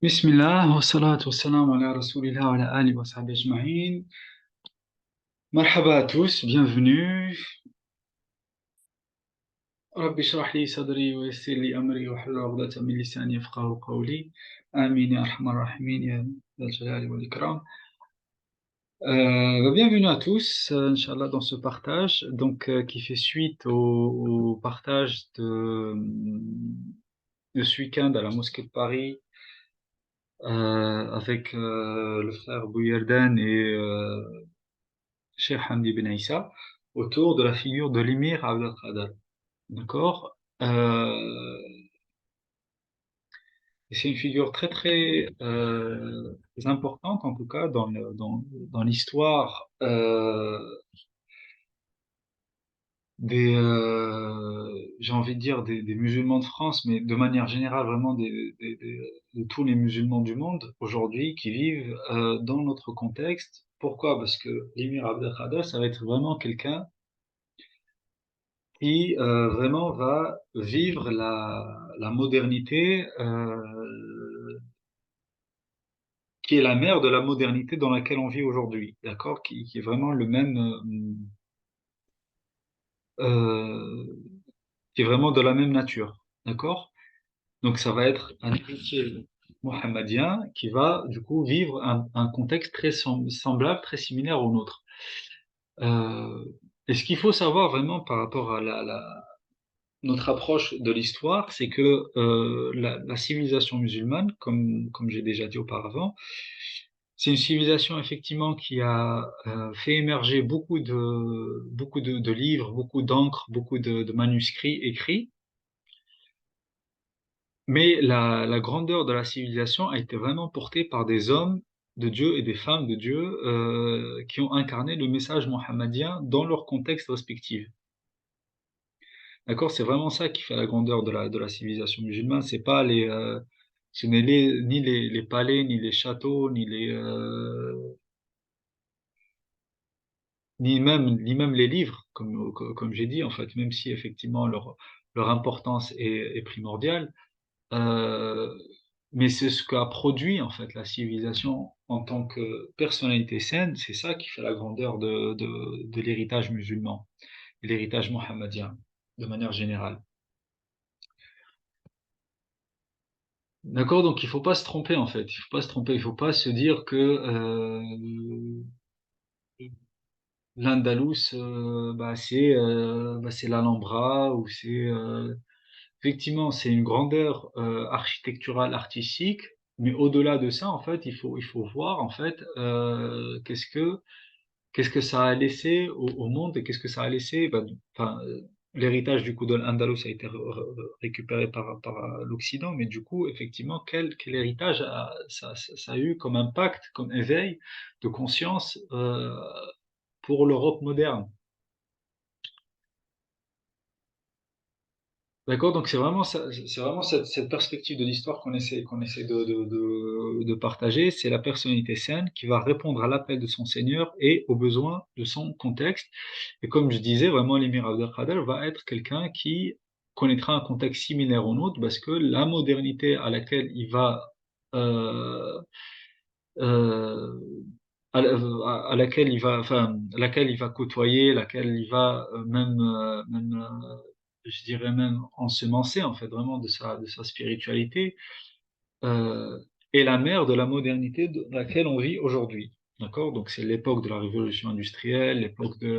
Bismillah, wa salatu wa salam ala rasulillah wa ala ali wa sahbihi ajma'in. Marhaba à tous, bienvenue. Rabbi shrah li sadri wa yassir li amri wa hlul 'uqdatan min lisani yafqahu qawli. Amin ya arhamar rahimin ya dhal jalali wal ikram. Bienvenue à tous, Inch'Allah, dans ce partage, qui fait suite au partage de ce week-end à la mosquée de Paris, avec le frère Bouyerden et Cheikh Hamdi Ben Issa, autour de la figure de l'émir Abdelkader. D'accord? Et c'est une figure très très importante, en tout cas, dans l'histoire j'ai envie de dire, des musulmans de France, mais de manière générale, vraiment de tous les musulmans du monde aujourd'hui qui vivent dans notre contexte. Pourquoi? Parce que l'émir Abdelkader, ça va être vraiment quelqu'un qui vraiment va vivre la modernité, qui est la mère de la modernité dans laquelle on vit aujourd'hui, d'accord? Qui est vraiment le même, euh, qui est vraiment de la même nature, d'accord? Donc ça va être un héritier mohammedien qui va du coup vivre un contexte très semblable, très similaire au nôtre. Euh, et ce qu'il faut savoir vraiment par rapport à notre approche de l'histoire, c'est que la civilisation musulmane, comme j'ai déjà dit auparavant, c'est une civilisation effectivement qui a fait émerger beaucoup de livres, beaucoup d'encre, beaucoup de manuscrits écrits, mais la grandeur de la civilisation a été vraiment portée par des hommes de Dieu et des femmes de Dieu qui ont incarné le message mohammedien dans leur contexte respectif. D'accord? C'est vraiment ça qui fait la grandeur de la civilisation musulmane. C'est pas ce n'est ni les palais, ni les châteaux, ni même les livres, comme j'ai dit, en fait, même si effectivement leur importance est primordiale. Euh, mais c'est ce qu'a produit, en fait, la civilisation en tant que personnalité saine. C'est ça qui fait la grandeur de l'héritage musulman, et l'héritage mohammedien, de manière générale. D'accord, donc il faut pas se tromper en fait. Il faut pas se tromper. Il faut pas se dire que l'Andalous, c'est l'Alhambra ou effectivement c'est une grandeur architecturale, artistique. Mais au-delà de ça, en fait, il faut voir en fait qu'est-ce que ça a laissé au monde et qu'est-ce que ça a laissé. Enfin, l'héritage du coup de l'Andalous a été récupéré par l'Occident, mais du coup, effectivement, quel héritage ça a eu comme impact, comme éveil de conscience pour l'Europe moderne. D'accord? Donc c'est vraiment cette perspective de l'histoire qu'on essaie de partager. C'est la personnalité saine qui va répondre à l'appel de son Seigneur et aux besoins de son contexte. Et comme je disais, vraiment, l'émir Abdelkader va être quelqu'un qui connaîtra un contexte similaire au nôtre parce que la modernité à laquelle il va euh, euh, à laquelle laquelle il va côtoyer, laquelle il va je dirais même ensemencer en fait vraiment de sa spiritualité, euh, est la mère de la modernité dans laquelle on vit aujourd'hui. D'accord? Donc c'est l'époque de la révolution industrielle, l'époque de,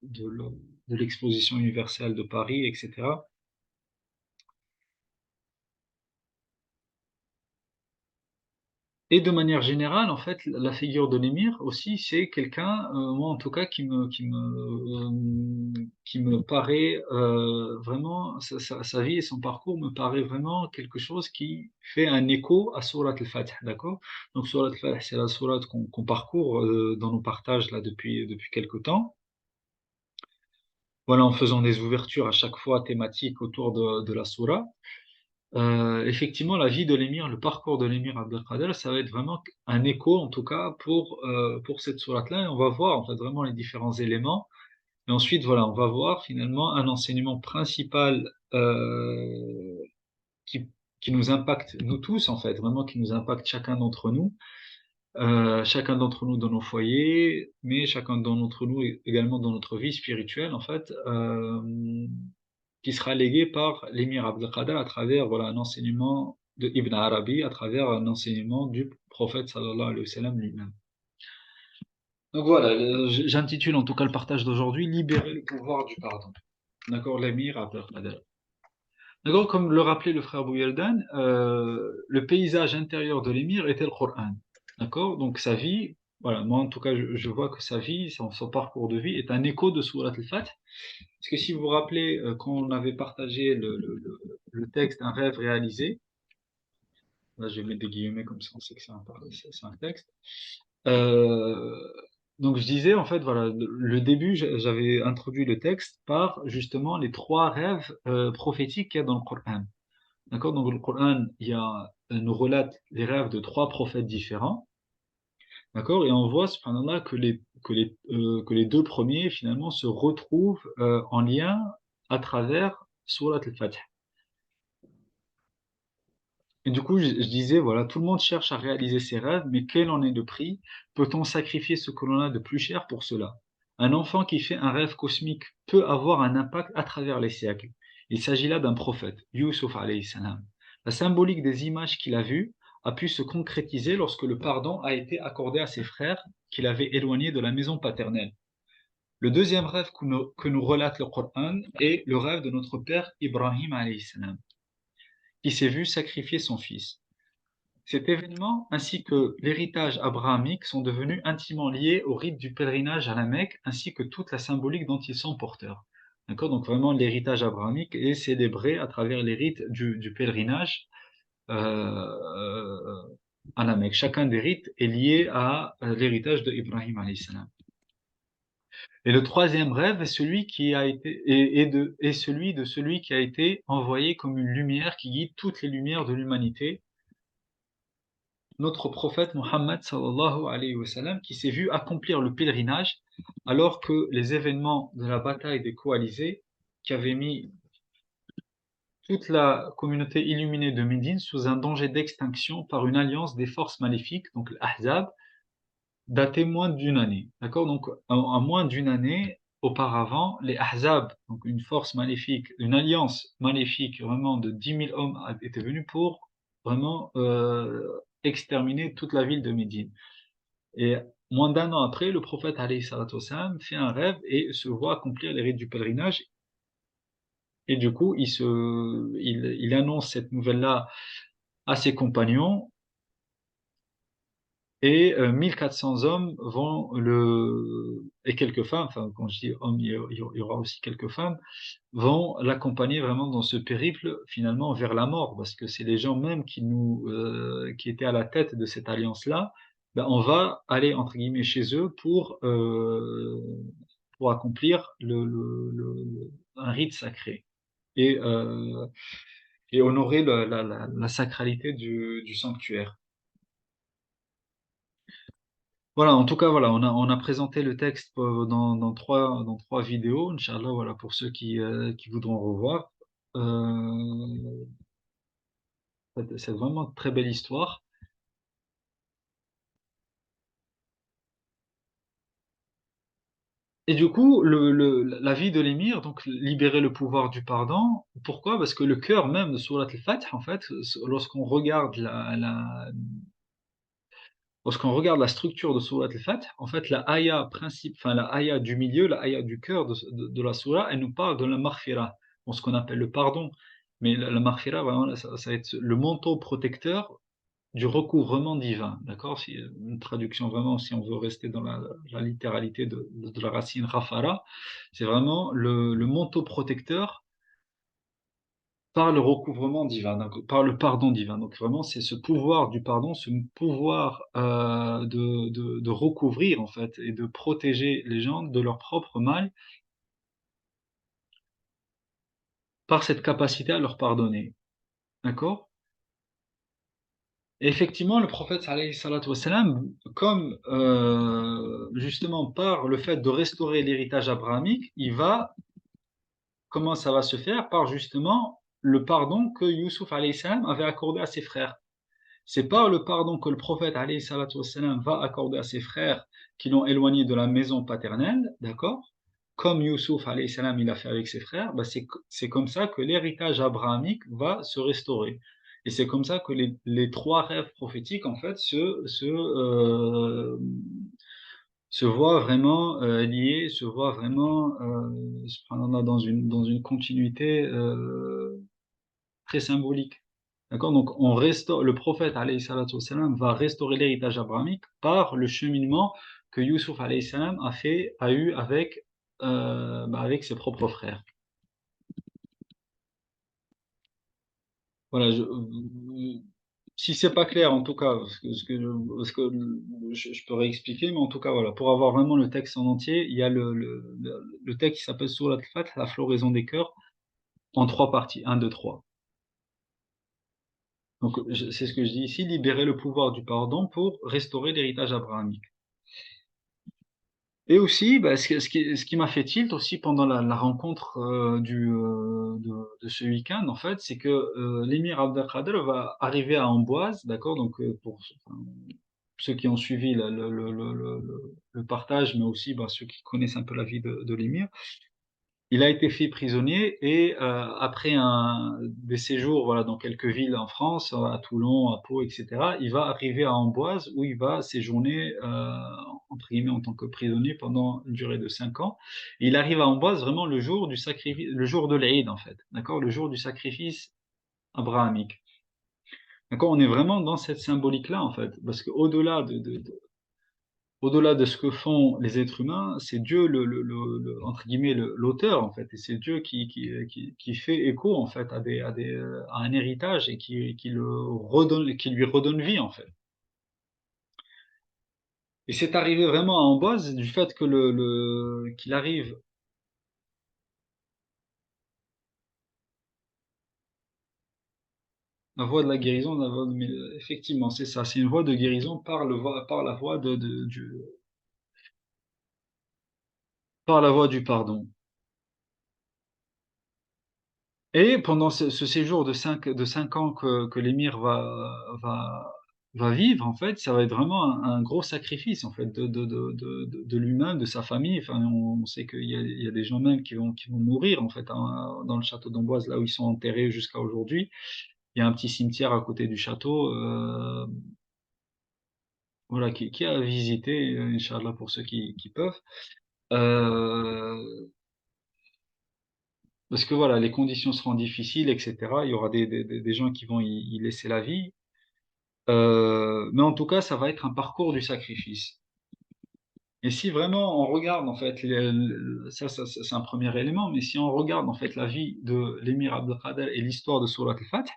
le- de l'exposition universelle de Paris, etc. Et de manière générale, en fait, la figure de l'émir aussi, c'est quelqu'un, moi en tout cas, qui me paraît vraiment, sa vie et son parcours me paraît vraiment quelque chose qui fait un écho à Surat al-Fath, d'accord? Donc Surat al-Fath, c'est la sourate qu'on parcourt dans nos partages là depuis quelque temps. Voilà, en faisant des ouvertures à chaque fois thématiques autour de la sourate. Effectivement, la vie de l'émir, le parcours de l'émir Abdelkader, ça va être vraiment un écho, en tout cas, pour cette sourate-là. Et on va voir, en fait, vraiment les différents éléments. Et ensuite, voilà, on va voir finalement un enseignement principal qui, qui nous impacte nous tous, en fait, vraiment qui nous impacte chacun d'entre nous dans nos foyers, mais chacun d'entre nous également dans notre vie spirituelle, en fait, qui sera légué par l'émir Abdelkader à travers voilà, un enseignement de Ibn Arabi, à travers un enseignement du prophète sallallahu alayhi wa sallam lui-même. Donc voilà, j'intitule en tout cas le partage d'aujourd'hui Libérer le pouvoir du pardon. D'accord, l'émir Abdelkader. D'accord, comme le rappelait le frère Bouyeldan, le paysage intérieur de l'émir était le Coran. D'accord, donc sa vie, voilà, moi en tout cas je vois que sa vie, son parcours de vie est un écho de Surat al-Fath. Parce que si vous vous rappelez, quand on avait partagé le texte Un rêve réalisé, là je vais mettre des guillemets comme ça on sait que c'est un texte. Euh, donc je disais en fait, voilà, le début, j'avais introduit le texte par justement les trois rêves prophétiques qu'il y a dans le Coran. D'accord? Donc, le Coran, nous relate les rêves de trois prophètes différents. D'accord? Et on voit, subhanallah, que les deux premiers, finalement, se retrouvent en lien à travers Surat al-Fatih. Et du coup, je disais, voilà, tout le monde cherche à réaliser ses rêves, mais quel en est le prix? Peut-on sacrifier ce que l'on a de plus cher pour cela? Un enfant qui fait un rêve cosmique peut avoir un impact à travers les siècles. Il s'agit là d'un prophète, Yusuf alayhi salam. La symbolique des images qu'il a vues a pu se concrétiser lorsque le pardon a été accordé à ses frères qu'il avait éloignés de la maison paternelle. Le deuxième rêve que nous relate le Coran est le rêve de notre père Ibrahim alayhi salam, qui s'est vu sacrifier son fils. Cet événement ainsi que l'héritage abrahamique sont devenus intimement liés au rite du pèlerinage à la Mecque ainsi que toute la symbolique dont ils sont porteurs. D'accord? Donc vraiment l'héritage abrahamique est célébré à travers les rites du pèlerinage euh, à la Mecque. Chacun des rites est lié à l'héritage de Ibrahim alayhi salam. Et le troisième rêve est celui qui a été est celui de celui qui a été envoyé comme une lumière qui guide toutes les lumières de l'humanité, notre prophète Mohammed sallallahu alayhi wa sallam, qui s'est vu accomplir le pèlerinage alors que les événements de la bataille des coalisés, qui avaient mis toute la communauté illuminée de Médine sous un danger d'extinction par une alliance des forces maléfiques, donc l'Ahzab, datait moins d'une année. D'accord? Donc, en moins d'une année auparavant, les Ahzab, donc une force maléfique, une alliance maléfique vraiment de 10 000 hommes, étaient venus pour vraiment exterminer toute la ville de Médine. Et moins d'un an après, le prophète alayhi salatu wassalam, fait un rêve et se voit accomplir les rites du pèlerinage. Et du coup, il annonce cette nouvelle-là à ses compagnons. Et 1400 hommes et quelques femmes, enfin quand je dis hommes, il y aura aussi quelques femmes, vont l'accompagner vraiment dans ce périple finalement vers la mort, parce que c'est les gens même qui étaient à la tête de cette alliance-là. Ben, on va aller entre guillemets chez eux pour accomplir un rite sacré et, euh, et honorer la sacralité du sanctuaire. Voilà, en tout cas, voilà, on a présenté le texte dans trois vidéos, Inch'Allah, voilà, pour ceux qui voudront revoir. Euh, c'est vraiment une très belle histoire. Et du coup, la vie de l'émir, donc libérer le pouvoir du pardon, pourquoi? Parce que le cœur même de Surat al-Fath, en fait, lorsqu'on regarde lorsqu'on regarde la structure de Surat al-Fath, en fait, la aya du milieu, la aya du cœur de la Surah, elle nous parle de la maghfira, bon, ce qu'on appelle le pardon. Mais la maghfira, vraiment, ça va être le manteau protecteur du recouvrement divin. D'accord? Une traduction vraiment, si on veut rester dans la littéralité de la racine rafara, c'est vraiment le manteau protecteur par le recouvrement divin, donc par le pardon divin. Donc vraiment, c'est ce pouvoir du pardon, ce pouvoir de recouvrir en fait et de protéger les gens de leur propre mal par cette capacité à leur pardonner. D'accord? Et effectivement, le prophète alayhi salatu wassalam, comme justement par le fait de restaurer l'héritage abrahamique, comment ça va se faire? Par justement le pardon que Youssouf alayhi salam avait accordé à ses frères. C'est pas le pardon que le prophète alayhi salatu wassalam, va accorder à ses frères qui l'ont éloigné de la maison paternelle, d'accord? Comme Youssouf alayhi salam, il a fait avec ses frères, bah c'est comme ça que l'héritage abrahamique va se restaurer. Et c'est comme ça que les trois rêves prophétiques, en fait, se voient vraiment liés, se voient vraiment subhanallah, dans une continuité très symbolique. D'accord? Donc, le prophète, alayhi salatu wassalam, va restaurer l'héritage abrahamique par le cheminement que Youssouf, alayhi salam, a eu avec ses propres frères. Voilà, si c'est pas clair, en tout cas, parce que je peux réexpliquer, mais en tout cas, voilà, pour avoir vraiment le texte en entier, il y a le texte qui s'appelle Surat al-Fath, la floraison des cœurs, en trois parties, un, 2, 3. Donc, c'est ce que je dis ici, libérer le pouvoir du pardon pour restaurer l'héritage abrahamique. Et aussi, bah, ce qui m'a fait tilt aussi pendant la rencontre de ce week-end, en fait, c'est que l'émir Abdelkader va arriver à Amboise, d'accord, donc pour enfin, ceux qui ont suivi le partage, mais aussi bah, ceux qui connaissent un peu la vie de l'émir, il a été fait prisonnier et après des séjours voilà, dans quelques villes en France, à Toulon, à Pau, etc., il va arriver à Amboise où il va séjourner entre guillemets en tant que prisonnier pendant une durée de 5 ans. Et il arrive à Amboise vraiment le jour du sacrifice, le jour de l'Aïd en fait, d'accord, le jour du sacrifice abrahamique. D'accord, on est vraiment dans cette symbolique-là en fait, parce qu'au-delà au-delà de ce que font les êtres humains, c'est Dieu entre guillemets l'auteur en fait, et c'est Dieu qui fait écho en fait à un héritage et qui le redonne, qui lui redonne vie en fait. Et c'est arrivé vraiment à Amboise du fait que qu'il arrive la voie de la guérison, mais effectivement c'est ça, c'est une voie de guérison par la voie par la voie du pardon. Et pendant ce séjour de 5 ans que l'émir va vivre, en fait, ça va être vraiment un gros sacrifice, en fait, de lui-même, de sa famille. Enfin, on sait qu'il y a des gens même qui vont mourir, en fait, dans le château d'Amboise, là où ils sont enterrés jusqu'à aujourd'hui. Il y a un petit cimetière à côté du château, voilà, qui est à visiter, Inch'Allah, pour ceux qui peuvent. Euh, Parce que voilà, les conditions seront difficiles, etc. Il y aura des gens qui vont y laisser la vie. Mais en tout cas, ça va être un parcours du sacrifice. Et si vraiment on regarde, en fait, c'est un premier élément, mais si on regarde, en fait, la vie de l'émir Abdelkader et l'histoire de Surat al-Fath,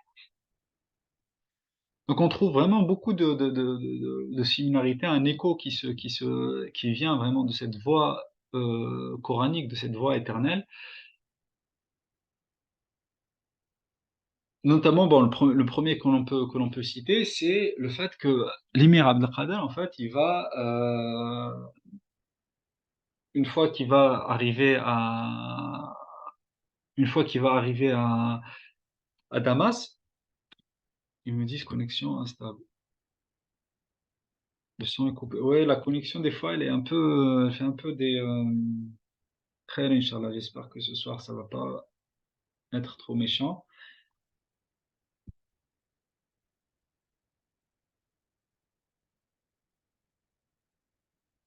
donc on trouve vraiment beaucoup de similarités, un écho qui vient vraiment de cette voie coranique, de cette voie éternelle. Notamment, bon, le premier que l'on peut citer, c'est le fait que l'émir Abdelkader, en fait, une fois qu'il va arriver une fois qu'il va arriver à Damas, ils me disent connexion instable. Le son est coupé. Ouais, la connexion, des fois, elle est un peu, elle fait un peu des, Khair, Inch'Allah, j'espère que ce soir, ça va pas être trop méchant.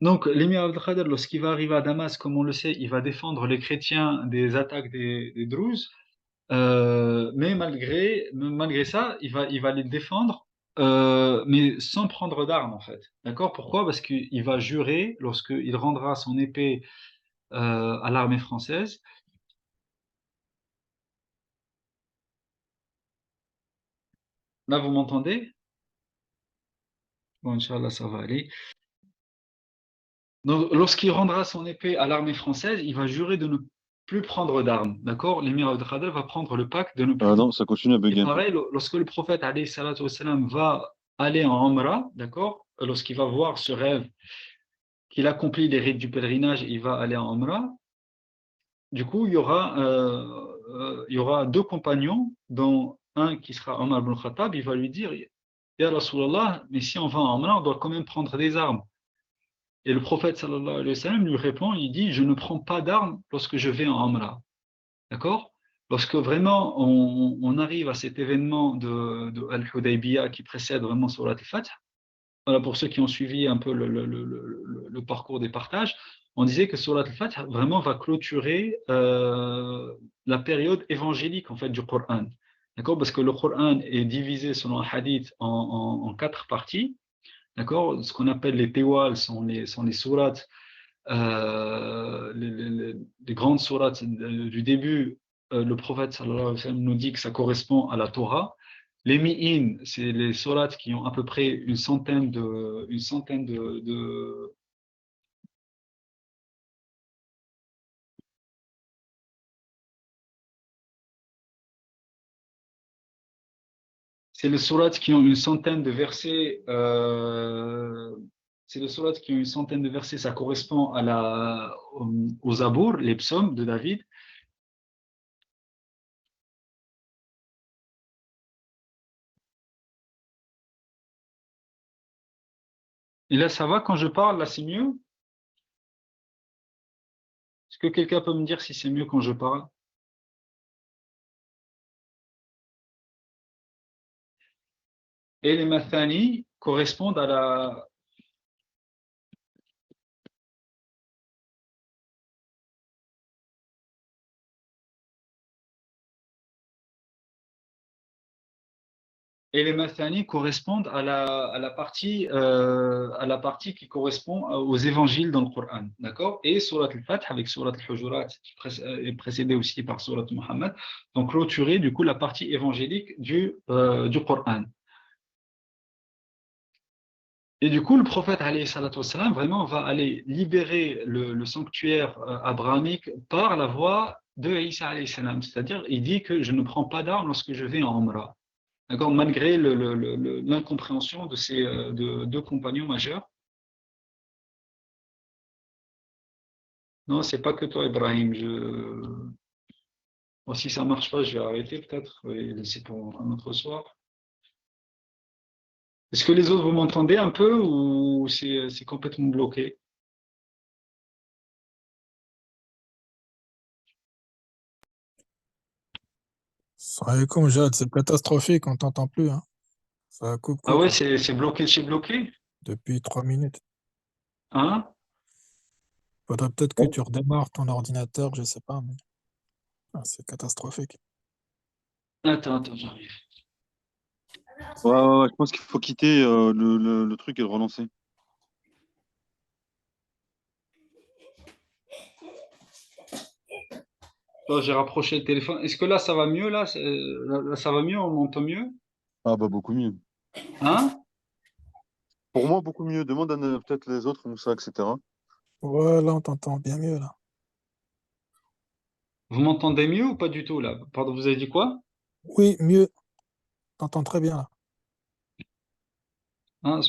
Donc, l'émir Abdelkader, lorsqu'il va arriver à Damas, comme on le sait, il va défendre les chrétiens des attaques des Druzes. Mais malgré ça, il va les défendre, mais sans prendre d'armes, en fait. D'accord? Pourquoi? Parce qu'il va jurer, lorsqu'il rendra son épée à l'armée française. Là, vous m'entendez? Bon, Inch'Allah, ça va aller. Donc, lorsqu'il rendra son épée à l'armée française, il va jurer de ne plus prendre d'armes. D'accord? L'émir Abdelkader va prendre le pacte de ne plus. Ah non, ça continue à Et bugger un peu. pareil, lorsque le prophète alayhi salatu wassalam, va aller en Umrah, d'accord? Lorsqu'il va voir ce rêve, qu'il accomplit les rites du pèlerinage, il va aller en Umrah. Du coup, il y aura il y aura deux compagnons, dont un qui sera Omar ibn Khattab, il va lui dire, Ya Rasulallah, mais si on va en Omra, on doit quand même prendre des armes. Et le prophète sallallahu alayhi wa sallam lui répond, il dit, je ne prends pas d'armes lorsque je vais en Omra. D'accord? Lorsque vraiment on arrive à cet événement de Al-Hudaybiyah qui précède vraiment Surat al-Fath, voilà, pour ceux qui ont suivi un peu le parcours des partages, on disait que Surat al-Fath vraiment va clôturer la période évangélique en fait du Coran. D'accord? Parce que le Coran est divisé selon un hadith en quatre parties. D'accord? Ce qu'on appelle les tewal sont les sourates, les grandes sourates du début. Le prophète sallallahu alayhi wa sallam nous dit que ça correspond à la Torah. Les mi'in, c'est les sourates qui ont à peu près une centaine de. C'est les sourates qui ont une centaine de versets. C'est les sourates qui ont une centaine de versets. Ça correspond aux Zabour, les psaumes de David. Et là, ça va quand je parle, là, c'est mieux? Est-ce que quelqu'un peut me dire si c'est mieux quand je parle? Et les mathani correspondent à la. Et les mathani correspondent à la partie qui correspond aux évangiles dans le Coran, d'accord? Et Surat al-Fath avec Surat al-Hujurat qui est précédée aussi par Surat Muhammad, donc clôturer du coup la partie évangélique du Coran. Et du coup, le prophète alayhi salatu wassalam, vraiment va aller libérer le sanctuaire abrahamique par la voie de Isa alayhi salam. C'est-à-dire, il dit que je ne prends pas d'armes lorsque je vais en Umrah. D'accord? Malgré l'incompréhension de ces deux compagnons majeurs. Non, c'est pas que toi, Ibrahim. Bon, si ça marche pas, je vais arrêter peut-être et laisser pour un autre soir. Est-ce que les autres, vous m'entendez un peu ou c'est complètement bloqué? Salam alaikum, Jad, c'est catastrophique, on t'entend plus, hein. Ça coupe, Ah coupe ouais, là, c'est bloqué chez bloqué? depuis 3 minutes. Hein? Faudrait peut-être que tu redémarres ton ordinateur, je sais pas, mais c'est catastrophique. Attends, j'arrive. Ouais, ouais, ouais, je pense qu'il faut quitter le truc et le relancer. Là, j'ai rapproché le téléphone. Est-ce que là, ça va mieux? Là, ça va mieux? On m'entend mieux? Ah bah beaucoup mieux. Hein? Pour moi, beaucoup mieux. Demande à peut-être les autres, Moussa, etc. Ouais, là, on t'entend bien mieux, là. Vous m'entendez mieux ou pas du tout là? Pardon, vous avez dit quoi? Oui, mieux, t'entends très bien, là. Hein,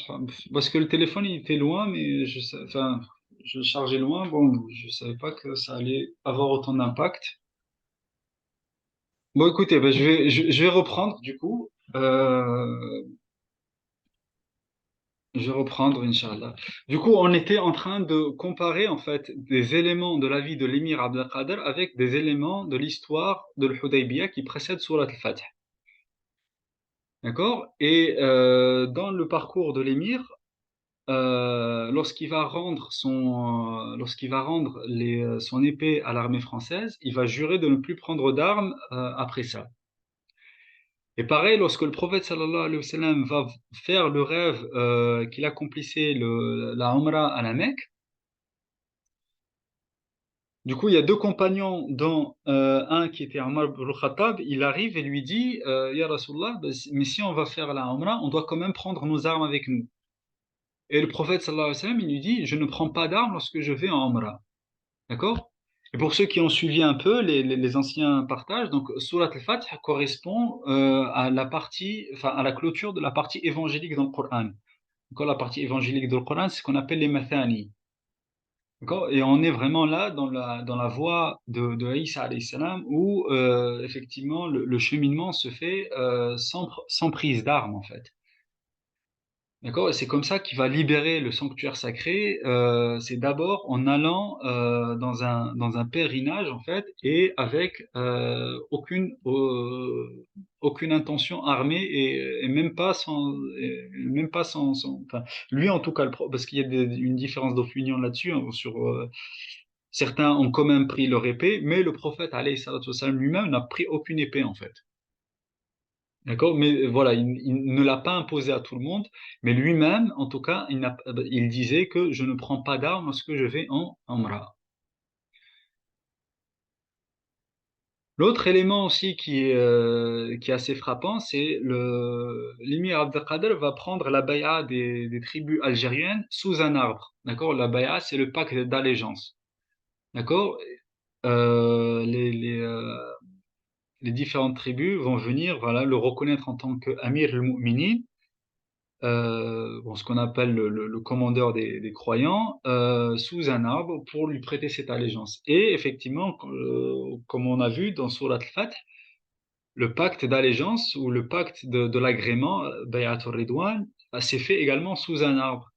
parce que le téléphone il était loin, mais enfin, je le chargeais loin. Bon, je savais pas que ça allait avoir autant d'impact. Bon, écoutez, ben, je vais reprendre du coup. Je vais reprendre, Inch'Allah. Du coup, on était en train de comparer en fait des éléments de la vie de l'émir Abdelkader avec des éléments de l'histoire de l'Hudaybiyah qui précèdent Surat al-Fath. D'accord? Et dans le parcours de l'émir, lorsqu'il va rendre son épée à l'armée française, il va jurer de ne plus prendre d'armes après ça. Et pareil, lorsque le prophète sallallahu alayhi wa sallam va faire le rêve qu'il accomplissait la Umrah à la Mecque, du coup, il y a deux compagnons, dont un qui était Omar ibn Khattab, il arrive et lui dit Ya Rasulallah, mais si on va faire la Umrah, on doit quand même prendre nos armes avec nous. Et le prophète sallallahu alayhi wa sallam, il lui dit je ne prends pas d'armes lorsque je vais en Umrah. D'accord? Et pour ceux qui ont suivi un peu les anciens partages, donc Surat al-Fath correspond à la partie, enfin à la clôture de la partie évangélique dans le Coran. Donc la partie évangélique dans le Coran, c'est ce qu'on appelle les Mathani. D'accord? Et on est vraiment là dans la voie de Isa alayhi salam où effectivement le cheminement se fait sans prise d'armes en fait. D'accord? Et c'est comme ça qu'il va libérer le sanctuaire sacré. C'est d'abord en allant dans un pèlerinage en fait et avec aucune intention armée et même pas enfin, lui en tout cas parce qu'il y a une différence d'opinion là-dessus hein, sur certains ont quand même pris leur épée, mais le prophète alayhi salatu wassalam lui-même n'a pris aucune épée en fait. D'accord? Mais voilà, il ne l'a pas imposé à tout le monde, mais lui-même, en tout cas, il disait que je ne prends pas d'armes lorsque je vais en Umrah. L'autre élément aussi qui est assez frappant, c'est l'émir Abdelkader va prendre la bay'a des tribus algériennes sous un arbre. D'accord? La bay'a, c'est le pacte d'allégeance. D'accord? Euh, les, les, euh, les différentes tribus vont venir, voilà, le reconnaître en tant qu'Amir al-Mu'minin, bon, ce qu'on appelle le commandeur des croyants, sous un arbre pour lui prêter cette allégeance. Et effectivement, comme on a vu dans Surat al-Fath, le pacte d'allégeance ou le pacte de l'agrément, Bay'atul Ridwan, s'est fait également sous un arbre.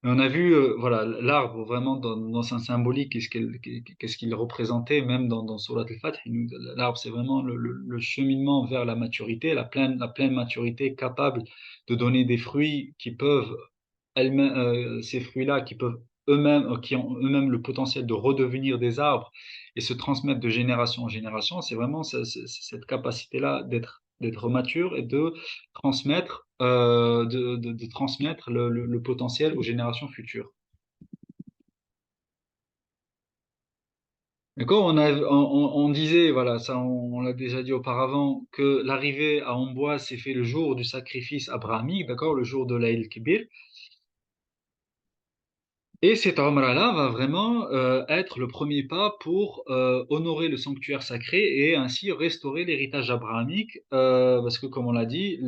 Et on a vu voilà, l'arbre vraiment dans sa symbolique, qu'est-ce qu'il représentait, même dans Surat al-Fath. L'arbre, c'est vraiment le cheminement vers la maturité, la pleine maturité capable de donner des fruits qui peuvent ces fruits-là qui peuvent eux-mêmes, qui ont eux-mêmes le potentiel de redevenir des arbres et se transmettre de génération en génération, c'est vraiment cette capacité-là d'être mature et de transmettre, de transmettre le potentiel aux générations futures. D'accord, on disait, voilà, ça on l'a déjà dit auparavant, que l'arrivée à Amboise s'est fait le jour du sacrifice abrahamique, d'accord, le jour de l'Aïd Kibir. Et cet Umrah-là va vraiment être le premier pas pour honorer le sanctuaire sacré et ainsi restaurer l'héritage abrahamique, parce que comme on l'a dit,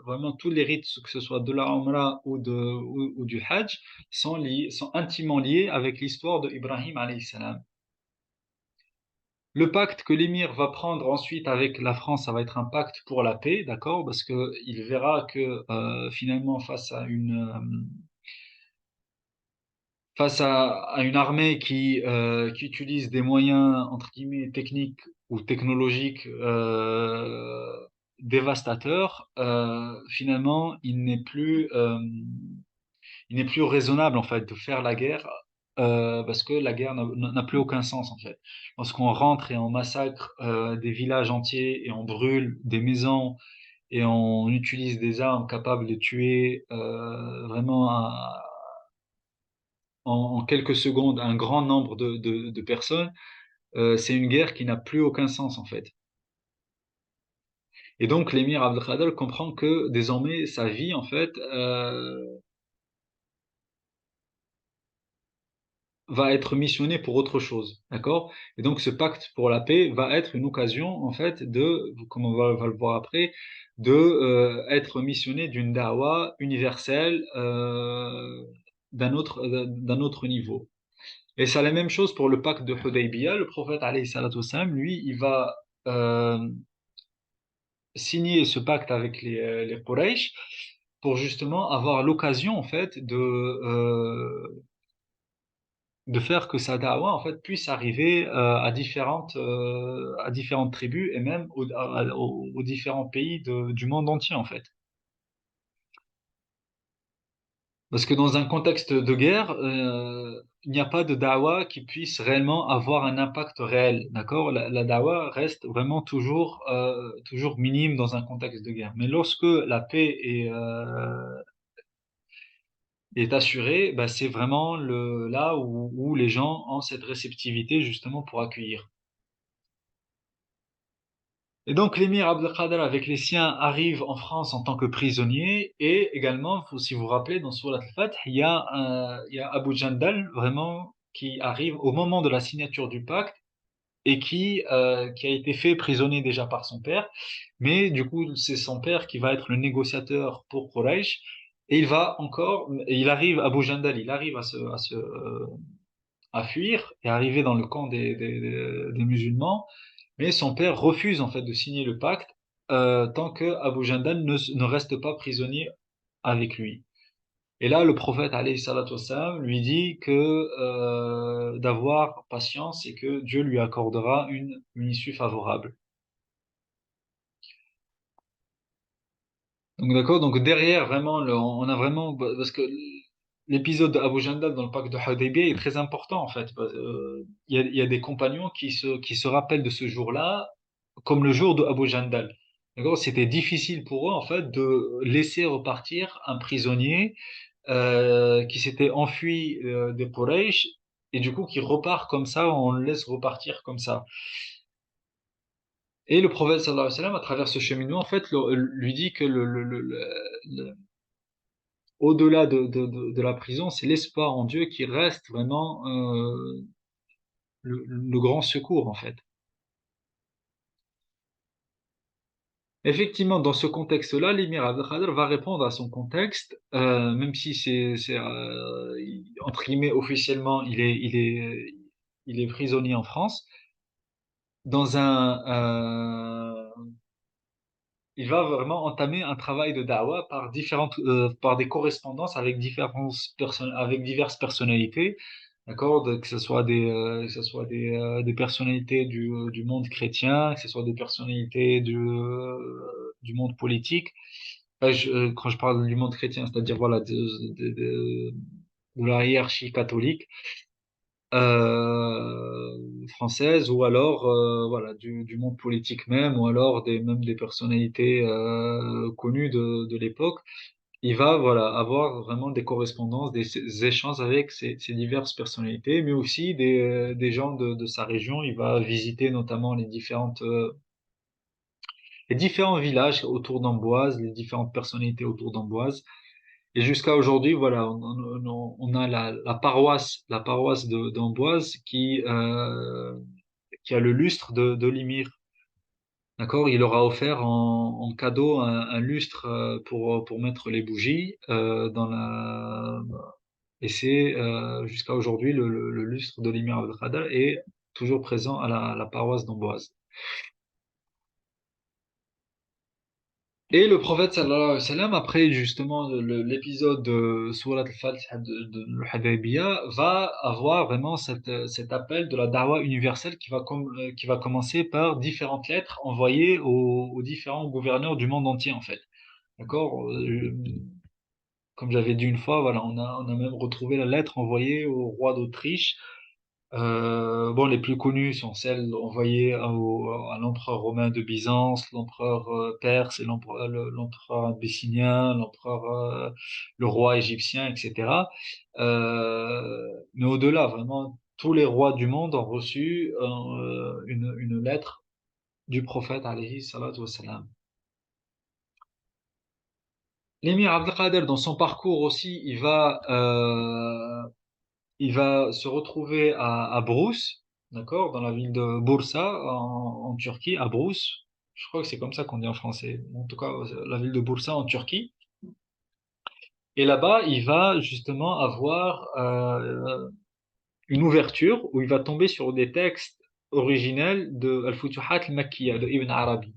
vraiment tous les rites, que ce soit de la Umrah ou du Hajj, sont intimement liés avec l'histoire de Ibrahim alayhi salam. Le pacte que l'émir va prendre ensuite avec la France, ça va être un pacte pour la paix, d'accord, parce que il verra que finalement face à une armée qui utilise des moyens, entre guillemets, techniques ou technologiques dévastateurs, finalement, il n'est plus raisonnable, en fait, de faire la guerre parce que la guerre n'a plus aucun sens, en fait. Lorsqu'on rentre et on massacre des villages entiers et on brûle des maisons et on utilise des armes capables de tuer vraiment en quelques secondes un grand nombre de personnes, c'est une guerre qui n'a plus aucun sens en fait. Et donc l'émir Abdelkader comprend que désormais sa vie en fait va être missionnée pour autre chose, d'accord? Et donc ce pacte pour la paix va être une occasion en fait comme va le voir après, de être missionné d'une dawa universelle d'un autre niveau. Et c'est la même chose pour le pacte de Hudaybiyah. Le prophète, alayhi salatu wassalam, lui, il va signer ce pacte avec les Quraysh pour justement avoir l'occasion, en fait, de faire que sa da'wah, en fait, puisse arriver à différentes tribus et même aux différents pays du monde entier, en fait. Parce que dans un contexte de guerre, il n'y a pas de dawa qui puisse réellement avoir un impact réel, d'accord? La dawa reste vraiment toujours minime dans un contexte de guerre. Mais lorsque la paix est assurée, bah, c'est vraiment là où les gens ont cette réceptivité justement pour accueillir. Et donc l'émir Abdelkader avec les siens arrive en France en tant que prisonnier et également, si vous vous rappelez, dans Surat al-Fath, il y a Abu Jandal vraiment qui arrive au moment de la signature du pacte et qui a été fait prisonnier déjà par son père, mais du coup c'est son père qui va être le négociateur pour Quraysh Et il va encore, il arrive, Abu Jandal, il arrive à fuir et arriver dans le camp des musulmans, mais son père refuse en fait de signer le pacte tant que Abu Jandal ne reste pas prisonnier avec lui. Et là, le prophète alayhi salatu wassalam, lui dit que d'avoir patience et que Dieu lui accordera une issue favorable. Donc d'accord, donc derrière vraiment, on a vraiment parce que l'épisode d'Abu Jandal dans le pacte de Hudaybiyah est très important en fait. Il y a des compagnons qui se rappellent de ce jour-là comme le jour de Abu Jandal. D'accord, c'était difficile pour eux en fait de laisser repartir un prisonnier qui s'était enfui des Quraysh et du coup qui repart comme ça, on le laisse repartir comme ça. Et le prophète sallallahu alayhi wa sallam, à travers ce cheminement, en fait, lui dit que au-delà de la prison, c'est l'espoir en Dieu qui reste vraiment le grand secours, en fait. Effectivement, dans ce contexte-là, l'émir Abdelkader va répondre à son contexte, même si entre guillemets, officiellement, il est prisonnier en France, dans il va vraiment entamer un travail de da'wah par des correspondances avec avec diverses personnalités, d'accord, que ce soit des personnalités du monde chrétien, que ce soit des personnalités du monde politique. Quand je parle du monde chrétien, c'est-à-dire voilà de la hiérarchie catholique française ou alors voilà du monde politique même ou alors même des personnalités connues de l'époque. Il va voilà avoir vraiment des correspondances, des échanges avec ces diverses personnalités, mais aussi des gens de sa région. Il va visiter notamment les différents villages autour d'Amboise, les différentes personnalités autour d'Amboise. Et jusqu'à aujourd'hui, voilà, on a la paroisse d'Amboise qui a le lustre de l'émir. D'accord? Il leur a offert en cadeau un lustre pour mettre les bougies et c'est jusqu'à aujourd'hui le lustre de l'émir Abdelkader est toujours présent à la paroisse d'Amboise. Et le prophète sallallahu alayhi wa sallam, après justement l'épisode de Surat al-Fatiha de l'Hudaybiyah, va avoir vraiment cet appel de la da'wah universelle qui va commencer par différentes lettres envoyées aux différents gouverneurs du monde entier en fait. D'accord? Comme j'avais dit une fois, voilà, on a même retrouvé la lettre envoyée au roi d'Autriche. Bon, les plus connues sont celles envoyées à l'empereur romain de Byzance, l'empereur perse et l'empereur abyssinien, le roi égyptien, etc. Mais au-delà, vraiment, tous les rois du monde ont reçu une lettre du prophète alayhi salatu wassalam. L'émir Abdelkader, dans son parcours aussi, il va se retrouver à Brousse, d'accord, dans la ville de Bursa, en Turquie, à Brousse. Je crois que c'est comme ça qu'on dit en français. En tout cas, la ville de Bursa en Turquie. Et là-bas, il va justement avoir une ouverture où il va tomber sur des textes originels de Al-Futuhat al-Makkiyya de Ibn Arabi.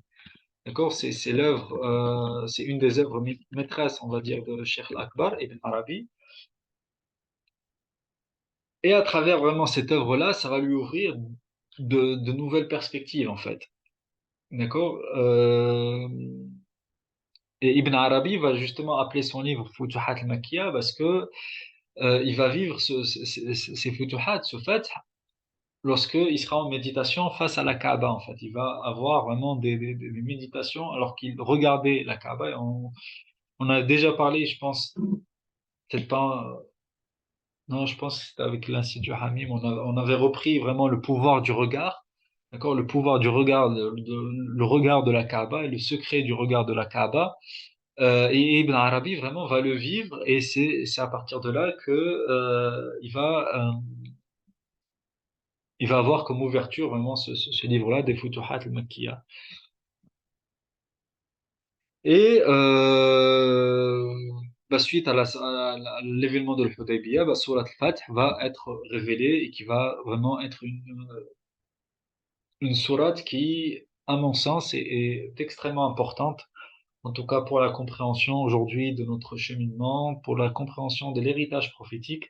D'accord, c'est une des œuvres maîtresses, on va dire, de Sheikh al-Akbar, Ibn Arabi. Et à travers vraiment cette œuvre-là, ça va lui ouvrir de nouvelles perspectives, en fait. D'accord? Et Ibn Arabi va justement appeler son livre Futuhat al-Makkiyya parce que il va vivre ces Futuhat, ce fait, lorsqu'il sera en méditation face à la Kaaba, en fait. Il va avoir vraiment des méditations alors qu'il regardait la Kaaba. Et on a déjà parlé, je pense, peut-être pas. Non, je pense que c'était avec l'Institut Hamim. On avait repris vraiment le pouvoir du regard. D'accord? Le pouvoir du regard, le regard de la Kaaba et le secret du regard de la Kaaba. Et Ibn Arabi vraiment va le vivre et c'est à partir de là que il va avoir comme ouverture vraiment ce livre-là, des Futuhat al-Makkiyya. Et suite à l'événement de l'Hudaybiyah, Surat al-Fath va être révélée et qui va vraiment être une sourate qui, à mon sens, est extrêmement importante, en tout cas pour la compréhension aujourd'hui de notre cheminement, pour la compréhension de l'héritage prophétique.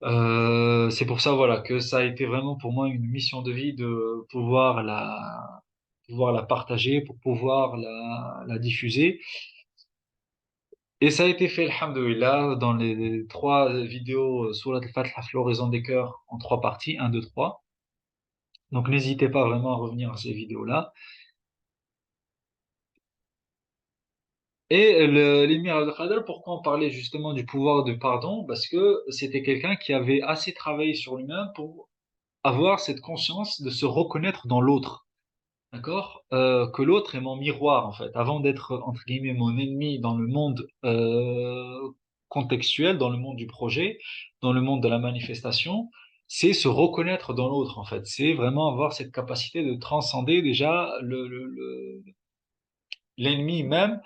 C'est pour ça, voilà, que ça a été vraiment pour moi une mission de vie de pouvoir la partager, pour pouvoir la diffuser. Et ça a été fait, alhamdoulilah, dans les trois vidéos Surat al-Fatiha, Floraison des cœurs, en trois parties, un 2 3. Donc n'hésitez pas vraiment à revenir à ces vidéos-là. Et l'émir Abdelkader, pourquoi on parlait justement du pouvoir de pardon? Parce que c'était quelqu'un qui avait assez travaillé sur lui-même pour avoir cette conscience de se reconnaître dans l'autre. D'accord? Que l'autre est mon miroir, en fait. Avant d'être, entre guillemets, mon ennemi dans le monde contextuel, dans le monde du projet, dans le monde de la manifestation, c'est se reconnaître dans l'autre, en fait. C'est vraiment avoir cette capacité de transcender déjà l'ennemi même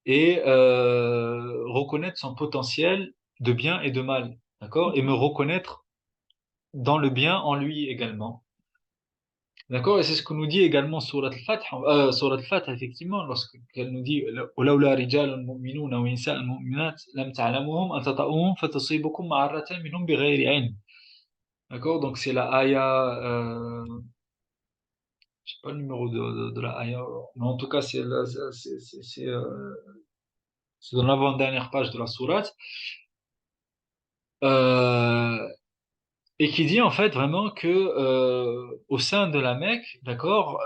et reconnaître son potentiel de bien et de mal. D'accord? Et me reconnaître dans le bien en lui également. D'accord? Et c'est ce que nous dit également Surat al-Fath, effectivement, lorsqu'elle nous dit وَلَوْلَا رِجَالٌ مُؤْمِنُونَ وَنِسَاءٌ مُؤْمِنَاتٌ لَمْ تَعْلَمُوهُمْ أَن تَطَؤُوهُمْ فَتُصِيبَكُم مَّعَرَّةً مِّنْهُمْ بِغَيْرِ عِلْمٍ. D'accord? Donc c'est la aya, je sais pas le numéro de la aya, mais en tout cas c'est dans l'avant-dernière page de la sourate, euh, et qui dit en fait vraiment que au sein de la Mecque, d'accord,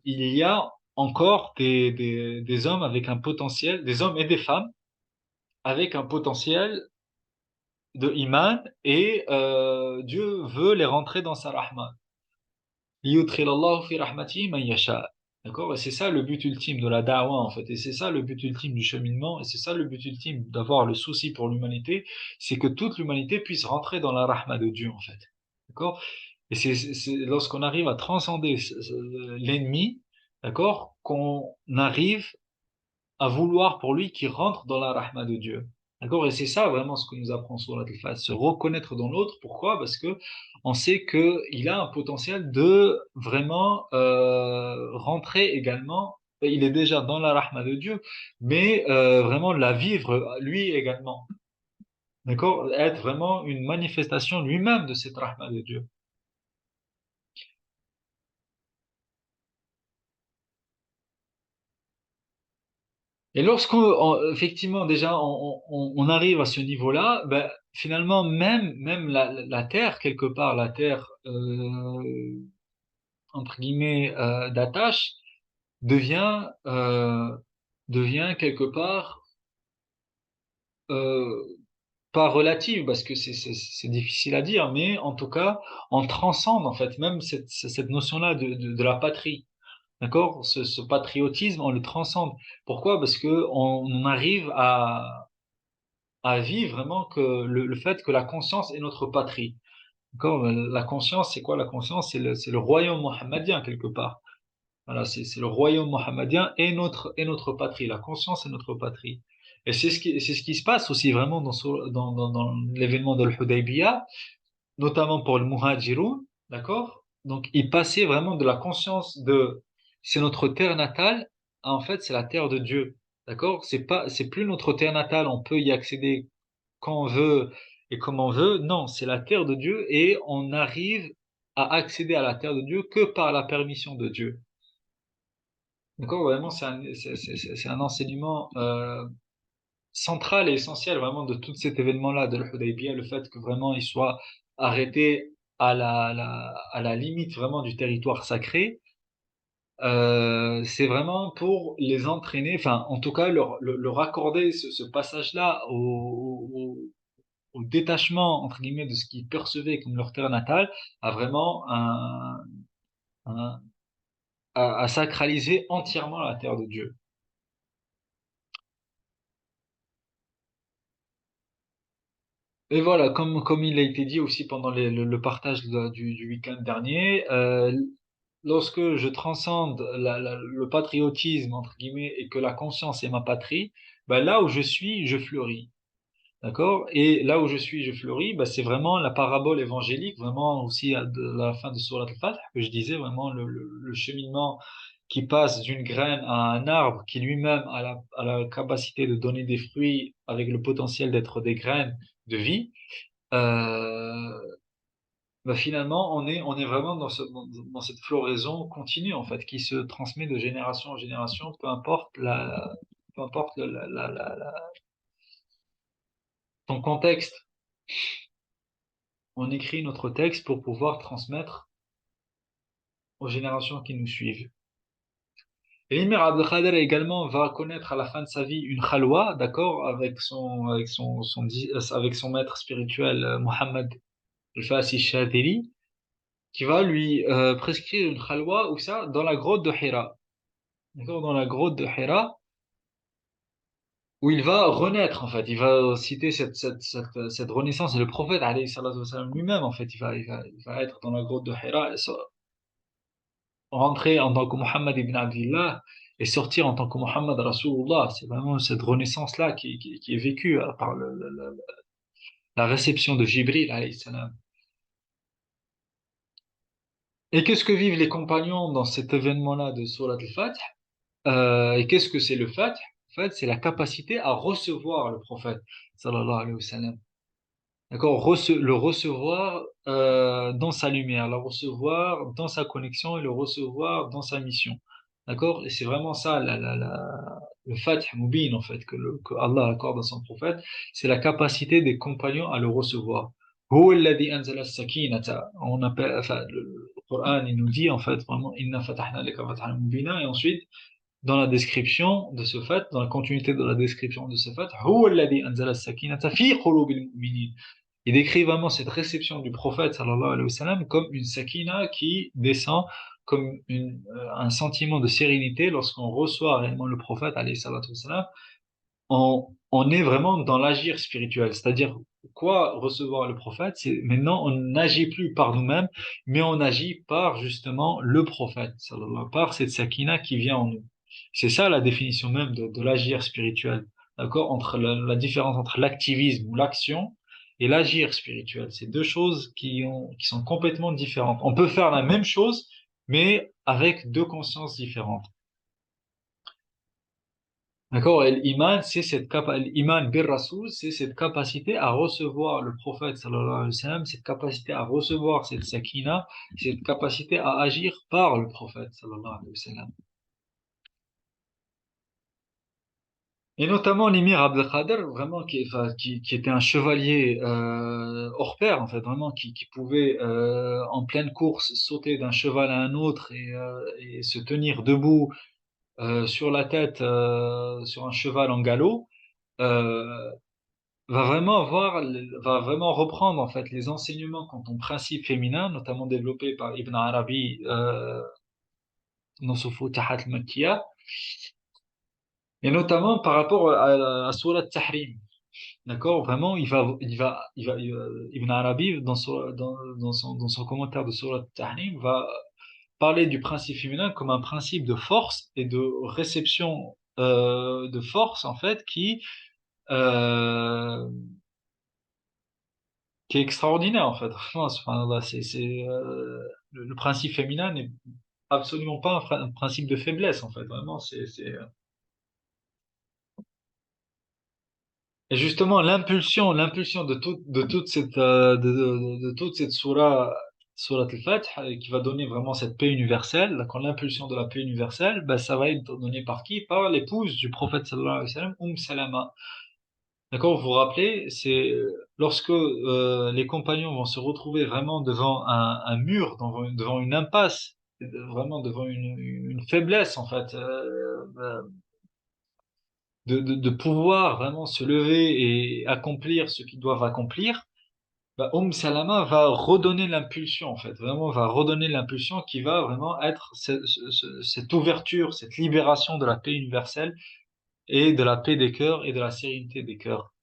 il y a encore des hommes avec un potentiel, des hommes et des femmes avec un potentiel de iman et Dieu veut les rentrer dans sa rahma. Liyudkhilallahu fi rahmatihi man yasha. D'accord? Et c'est ça le but ultime de la da'wah en fait. Et c'est ça le but ultime du cheminement. Et c'est ça le but ultime d'avoir le souci pour l'humanité. C'est que toute l'humanité puisse rentrer dans la rahma de Dieu en fait. D'accord? Et c'est lorsqu'on arrive à transcender l'ennemi, d'accord, qu'on arrive à vouloir pour lui qu'il rentre dans la rahma de Dieu. D'accord? Et c'est ça vraiment ce que nous apprend Surat Al-Fatiha, se reconnaître dans l'autre. Pourquoi? Parce que on sait qu'il a un potentiel de vraiment rentrer également. Il est déjà dans la rahma de Dieu, mais vraiment la vivre lui également. D'accord? Être vraiment une manifestation lui-même de cette rahma de Dieu. Et effectivement, déjà, on arrive à ce niveau-là, ben, finalement, même la Terre, quelque part, la Terre, entre guillemets, d'attache, devient, devient quelque part, euh, pas relative, parce que c'est difficile à dire, mais en tout cas, on transcende, en fait, même cette notion-là de la patrie. D'accord? Ce patriotisme, on le transcende. Pourquoi? Parce que on arrive à vivre vraiment que le fait que la conscience est notre patrie. D'accord? La conscience, c'est quoi la conscience? C'est le royaume mohammedien quelque part. Voilà, c'est le royaume mohammedien et notre patrie. La conscience est notre patrie. Et c'est ce qui se passe aussi vraiment dans l'événement de l'Hudaybiyah, notamment pour le muhajiroun, d'accord? Donc, ils passaient vraiment de la conscience de c'est notre terre natale à en fait c'est la terre de Dieu, d'accord? C'est plus notre terre natale, on peut y accéder quand on veut et comme on veut. Non, c'est la terre de Dieu et on arrive à accéder à la terre de Dieu que par la permission de Dieu. D'accord? Vraiment, c'est un enseignement central et essentiel vraiment de tout cet événement-là de l'Hudaybiyah, le fait que vraiment il soit arrêté à la limite vraiment du territoire sacré. C'est vraiment pour les entraîner, enfin en tout cas leur accorder ce passage-là au détachement, entre guillemets, de ce qu'ils percevaient comme leur terre natale, à vraiment un- à sacraliser entièrement la terre de Dieu. Et voilà, comme il a été dit aussi pendant le partage du week-end dernier, lorsque je transcende le patriotisme, entre guillemets, et que la conscience est ma patrie, bah, là où je suis, je fleuris. D'accord? Et là où je suis, je fleuris, bah, c'est vraiment la parabole évangélique, vraiment aussi de la fin de Surat al-Fath, que je disais, vraiment le cheminement qui passe d'une graine à un arbre qui lui-même a la capacité de donner des fruits avec le potentiel d'être des graines de vie. Euh, bah, finalement, on est vraiment dans cette floraison continue, en fait, qui se transmet de génération en génération, peu importe ton contexte. On écrit notre texte pour pouvoir transmettre aux générations qui nous suivent. Et l'Émir Abdelkader également va connaître à la fin de sa vie une khalwa, d'accord, avec son maître spirituel Mohammed al-Fasi Shadili, qui va lui prescrire une khalwa, où ça, dans la grotte de Hira. D'accord, dans la grotte de Hira, où il va renaître, en fait. Il va citer cette renaissance. Et le prophète, alayhi salatu wassalam, lui-même, en fait, il va être dans la grotte de Hira, rentrer en tant que Muhammad ibn Abdillah et sortir en tant que Muhammad Rasulullah. C'est vraiment cette renaissance-là qui est vécue par la réception de Jibril, alayhi salam. Et qu'est-ce que vivent les compagnons dans cet événement-là de Surat al-Fath? Et qu'est-ce que c'est le Fath? En fait, c'est la capacité à recevoir le prophète, sallallahu alayhi wa sallam. D'accord, le recevoir dans sa lumière, le recevoir dans sa connexion et le recevoir dans sa mission. D'accord? Et c'est vraiment ça le fath mubin en fait que Allah accorde à son prophète, c'est la capacité des compagnons à le recevoir. هو الذي أنزل السكينة. On appelle, enfin, le Coran il nous dit en fait vraiment إنا فتحنا لك فتحا مبينا et ensuite dans la description de ce fait, dans la continuité de la description de ce fait, هو الذي أنزل السكينة في قلوب المؤمنين. Il décrit vraiment cette réception du prophète sallallahu alayhi wa sallam comme une sakina qui descend, comme un sentiment de sérénité lorsqu'on reçoit réellement le prophète alayhi salatu wa sallam. On est vraiment dans l'agir spirituel, c'est-à-dire quoi recevoir le prophète, c'est maintenant on n'agit plus par nous-mêmes, mais on agit par justement le prophète, sallallahu, par cette sakina qui vient en nous. C'est ça la définition même de l'agir spirituel, d'accord, entre la différence entre l'activisme ou l'action et l'agir spirituel. C'est deux choses qui sont complètement différentes. On peut faire la même chose, mais avec deux consciences différentes. D'accord? Et l'iman, l'iman bir Rasoul, c'est cette capacité à recevoir le prophète, sallallahu alayhi wa sallam, cette capacité à recevoir cette sakina, cette capacité à agir par le prophète, sallallahu alayhi wa sallam. Et notamment l'émir Abdelkader, vraiment, enfin, qui était un chevalier hors pair, en fait, vraiment, qui pouvait, en pleine course, sauter d'un cheval à un autre et se tenir debout sur la tête, sur un cheval en galop. Euh, va vraiment reprendre en fait les enseignements quant au principe féminin, notamment développés par Ibn Arabi dans son Futuhat al-Makkiyah, et notamment par rapport à Surat Tahrim. D'accord? Vraiment, Ibn Arabi, dans son commentaire de Surat Tahrim, va parler du principe féminin comme un principe de force et de réception de force, en fait, euh, qui est extraordinaire en fait. Franchement, subhanallah, le principe féminin n'est absolument pas un principe de faiblesse en fait. Vraiment, et justement l'impulsion de toute cette de toute cette sourate al-Fath qui va donner vraiment cette paix universelle. Quand l'impulsion de la paix universelle, ben, ça va être donné par qui? Par l'épouse du prophète sallallahu alayhi wa sallam, Salama. D'accord, vous vous rappelez, c'est lorsque les compagnons vont se retrouver vraiment devant un mur, devant une impasse, vraiment devant une faiblesse en fait, de pouvoir vraiment se lever et accomplir ce qu'ils doivent accomplir, bah, Salama va redonner l'impulsion en fait, vraiment va redonner l'impulsion qui va vraiment être cette ouverture, cette libération de la paix universelle et de la paix des cœurs et de la sérénité des cœurs.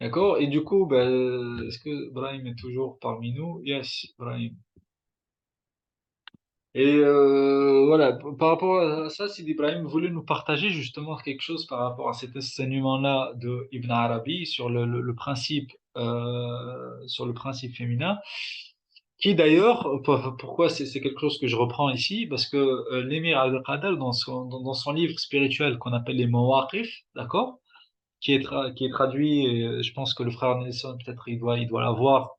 D'accord? Et du coup, ben, est-ce que Brahim est toujours parmi nous? Yes, Brahim. Et voilà, par rapport à ça, Sidi Ibrahim voulait nous partager justement quelque chose par rapport à cet enseignement-là de Ibn Arabi sur sur le principe féminin, qui d'ailleurs, pourquoi c'est quelque chose que je reprends ici, parce que l'émir Abdel dans son livre spirituel qu'on appelle les Mawaqif, d'accord, qui est traduit, et je pense que le frère Nelson, peut-être il doit l'avoir.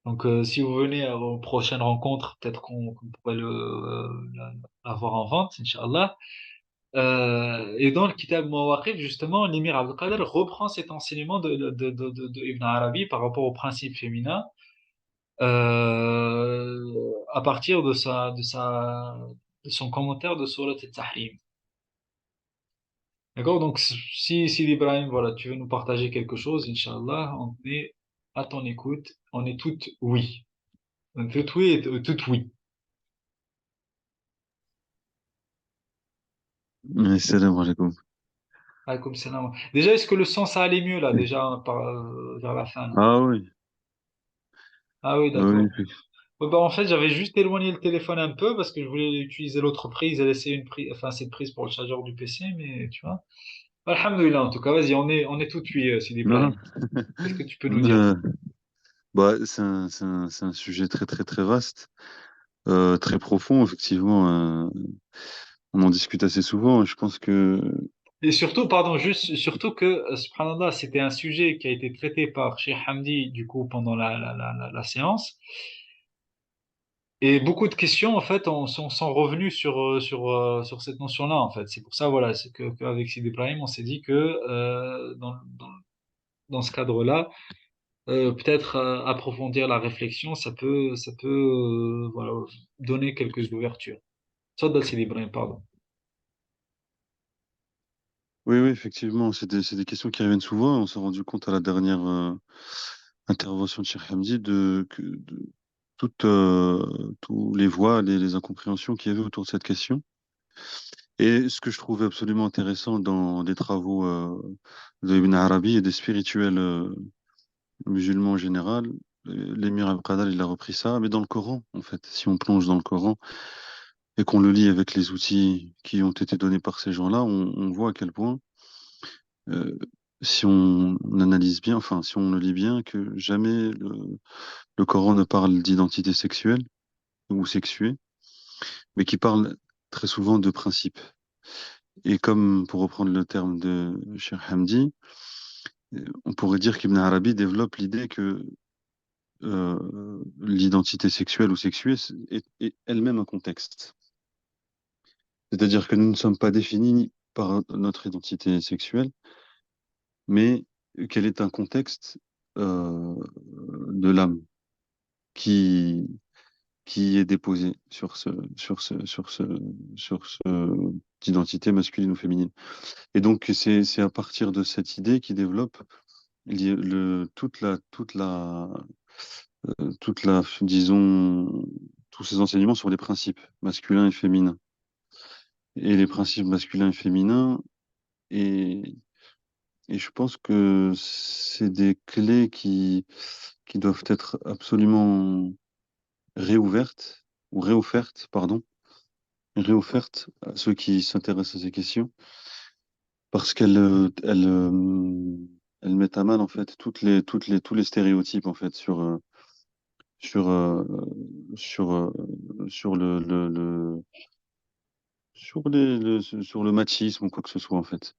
Donc, si vous venez aux prochaines rencontres, peut-être qu'on pourrait l'avoir en vente, Inch'Allah. Et dans le Kitab Mawaqif, justement, l'émir Abdel reprend cet enseignement de Ibn Arabi par rapport au principe féminin à partir de son commentaire de Surat Al-Tahrim. D'accord? Donc, si Ibrahim, voilà, tu veux nous partager quelque chose, Inch'Allah, on est à ton écoute, on est toutes oui. Toutes oui et toutes oui. Salam alaikum. Alaykoum salam. Déjà, est-ce que le son, ça allait mieux, là, déjà, vers la fin, là? Ah oui, Ah oui, ah oui, d'accord. Ouais, bah, en fait, j'avais juste éloigné le téléphone un peu parce que je voulais utiliser l'autre prise et laisser une prise, enfin, cette prise pour le chargeur du PC, mais tu vois. Alhamdoulilah, en tout cas, vas-y, on est tout oui, Sidi Ibrahim. non, Qu'est-ce que tu peux nous dire? euh, bah, c'est un sujet très très très vaste, très profond, effectivement. On en discute assez souvent. Et je pense que Et surtout, pardon, juste, surtout que, subhanallah, c'était un sujet qui a été traité par Cheikh Hamdi, du coup, pendant la séance. Et beaucoup de questions, en fait, sont revenues sur cette notion-là, en fait. C'est pour ça, voilà, c'est qu'avec Sidi Ibrahim, on s'est dit que dans ce cadre-là, peut-être approfondir la réflexion, ça peut voilà, donner quelques ouvertures. Ça, dans Sidi Ibrahim, pardon. oui, oui, effectivement, c'est des questions qui reviennent souvent. On s'est rendu compte à la dernière intervention de Cheikh Hamdi de tous les voix, les incompréhensions qu'il y avait autour de cette question. Et ce que je trouvais absolument intéressant dans les travaux de Ibn Arabi et des spirituels musulmans en général, l'émir Al-Qadar, il a repris ça, mais dans le Coran, en fait. Si on plonge dans le Coran et qu'on le lit avec les outils qui ont été donnés par ces gens-là, on voit à quel point, euh, si on analyse bien, enfin, si on le lit bien, que jamais le Coran ne parle d'identité sexuelle ou sexuée, mais qui parle très souvent de principes. Et comme, pour reprendre le terme de Cheikh Hamdi, on pourrait dire qu'Ibn Arabi développe l'idée que l'identité sexuelle ou sexuée est elle-même un contexte. C'est-à-dire que nous ne sommes pas définis par notre identité sexuelle, mais qu'elle est un contexte euh, de l'âme qui, qui est déposé sur ce identité masculine ou féminine. Et donc, c'est à partir de cette idée qu'il développe disons, tous ces enseignements sur les principes masculins et féminins. Et les principes masculins et féminins, et, et je pense que c'est des clés qui doivent être absolument réouvertes, ou réoffertes, pardon, réoffertes à ceux qui s'intéressent à ces questions, parce qu'elles mettent à mal, en fait, tous les stéréotypes, en fait, sur, euh, sur, euh, sur sur le machisme ou quoi que ce soit, en fait.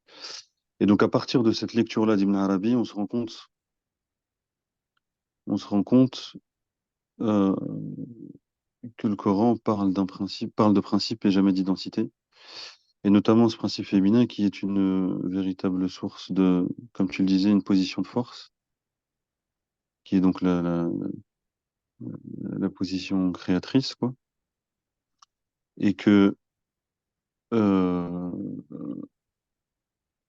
Et donc, à partir de cette lecture-là d'Ibn Arabi, on se rend compte euh, que le Coran parle de principe et jamais d'identité. Et notamment ce principe féminin qui est une véritable source de, comme tu le disais, une position de force, qui est donc la position créatrice, quoi. Et que, euh,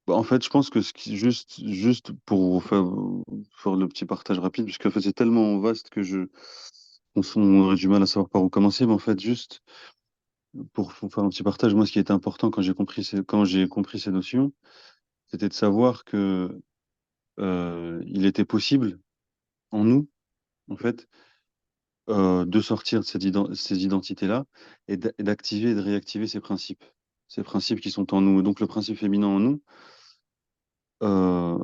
bah, en fait, je pense que juste pour faire le petit partage rapide, puisque en fait, c'est tellement vaste que on aurait du mal à savoir par où commencer, mais en fait, juste pour faire un petit partage, moi, ce qui était important quand j'ai compris ces notions, c'était de savoir que il était possible en nous, en fait, de sortir de ces identités-là et d'activer et de réactiver ces principes qui sont en nous. Donc le principe féminin en nous euh,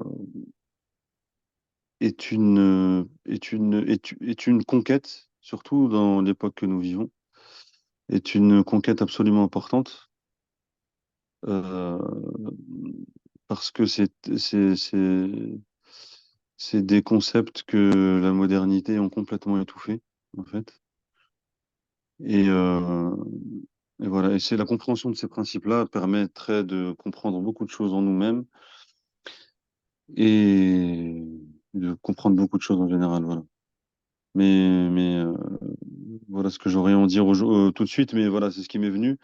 est une conquête, surtout dans l'époque que nous vivons, est une conquête absolument importante euh, parce que c'est des concepts que la modernité ont complètement étouffés, en fait. Et, euh, et voilà, et c'est la compréhension de ces principes-là permettrait de comprendre beaucoup de choses en nous-mêmes et de comprendre beaucoup de choses en général, voilà. Mais voilà ce que j'aurais à en dire tout de suite, mais voilà, c'est ce qui m'est venu.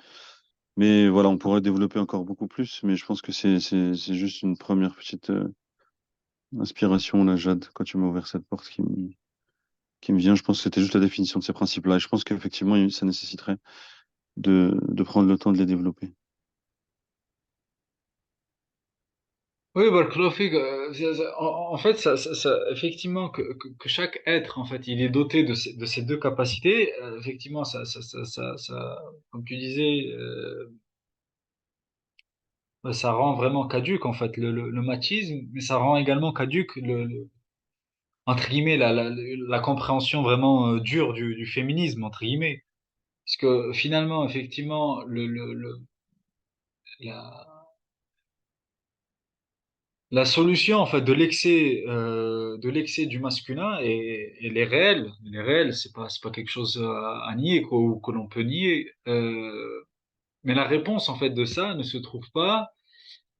Mais voilà, on pourrait développer encore beaucoup plus, mais je pense que c'est juste une première petite inspiration, là, Jade, quand tu m'as ouvert cette porte qui me vient. Je pense que c'était juste la définition de ces principes-là. Et je pense qu'effectivement, ça nécessiterait de prendre le temps de les développer. Oui, bah, le Chlorofylle, en fait, effectivement, que chaque être, en fait, il est doté de ces deux capacités, effectivement, comme tu disais, bah, ça rend vraiment caduque, en fait, le machisme, mais ça rend également caduque, entre guillemets, la compréhension vraiment dure du féminisme, entre guillemets. Parce que finalement, effectivement, la, la solution en fait de l'excès du masculin et les réels c'est pas quelque chose à nier quoi, ou que l'on peut nier mais la réponse en fait de ça ne se trouve pas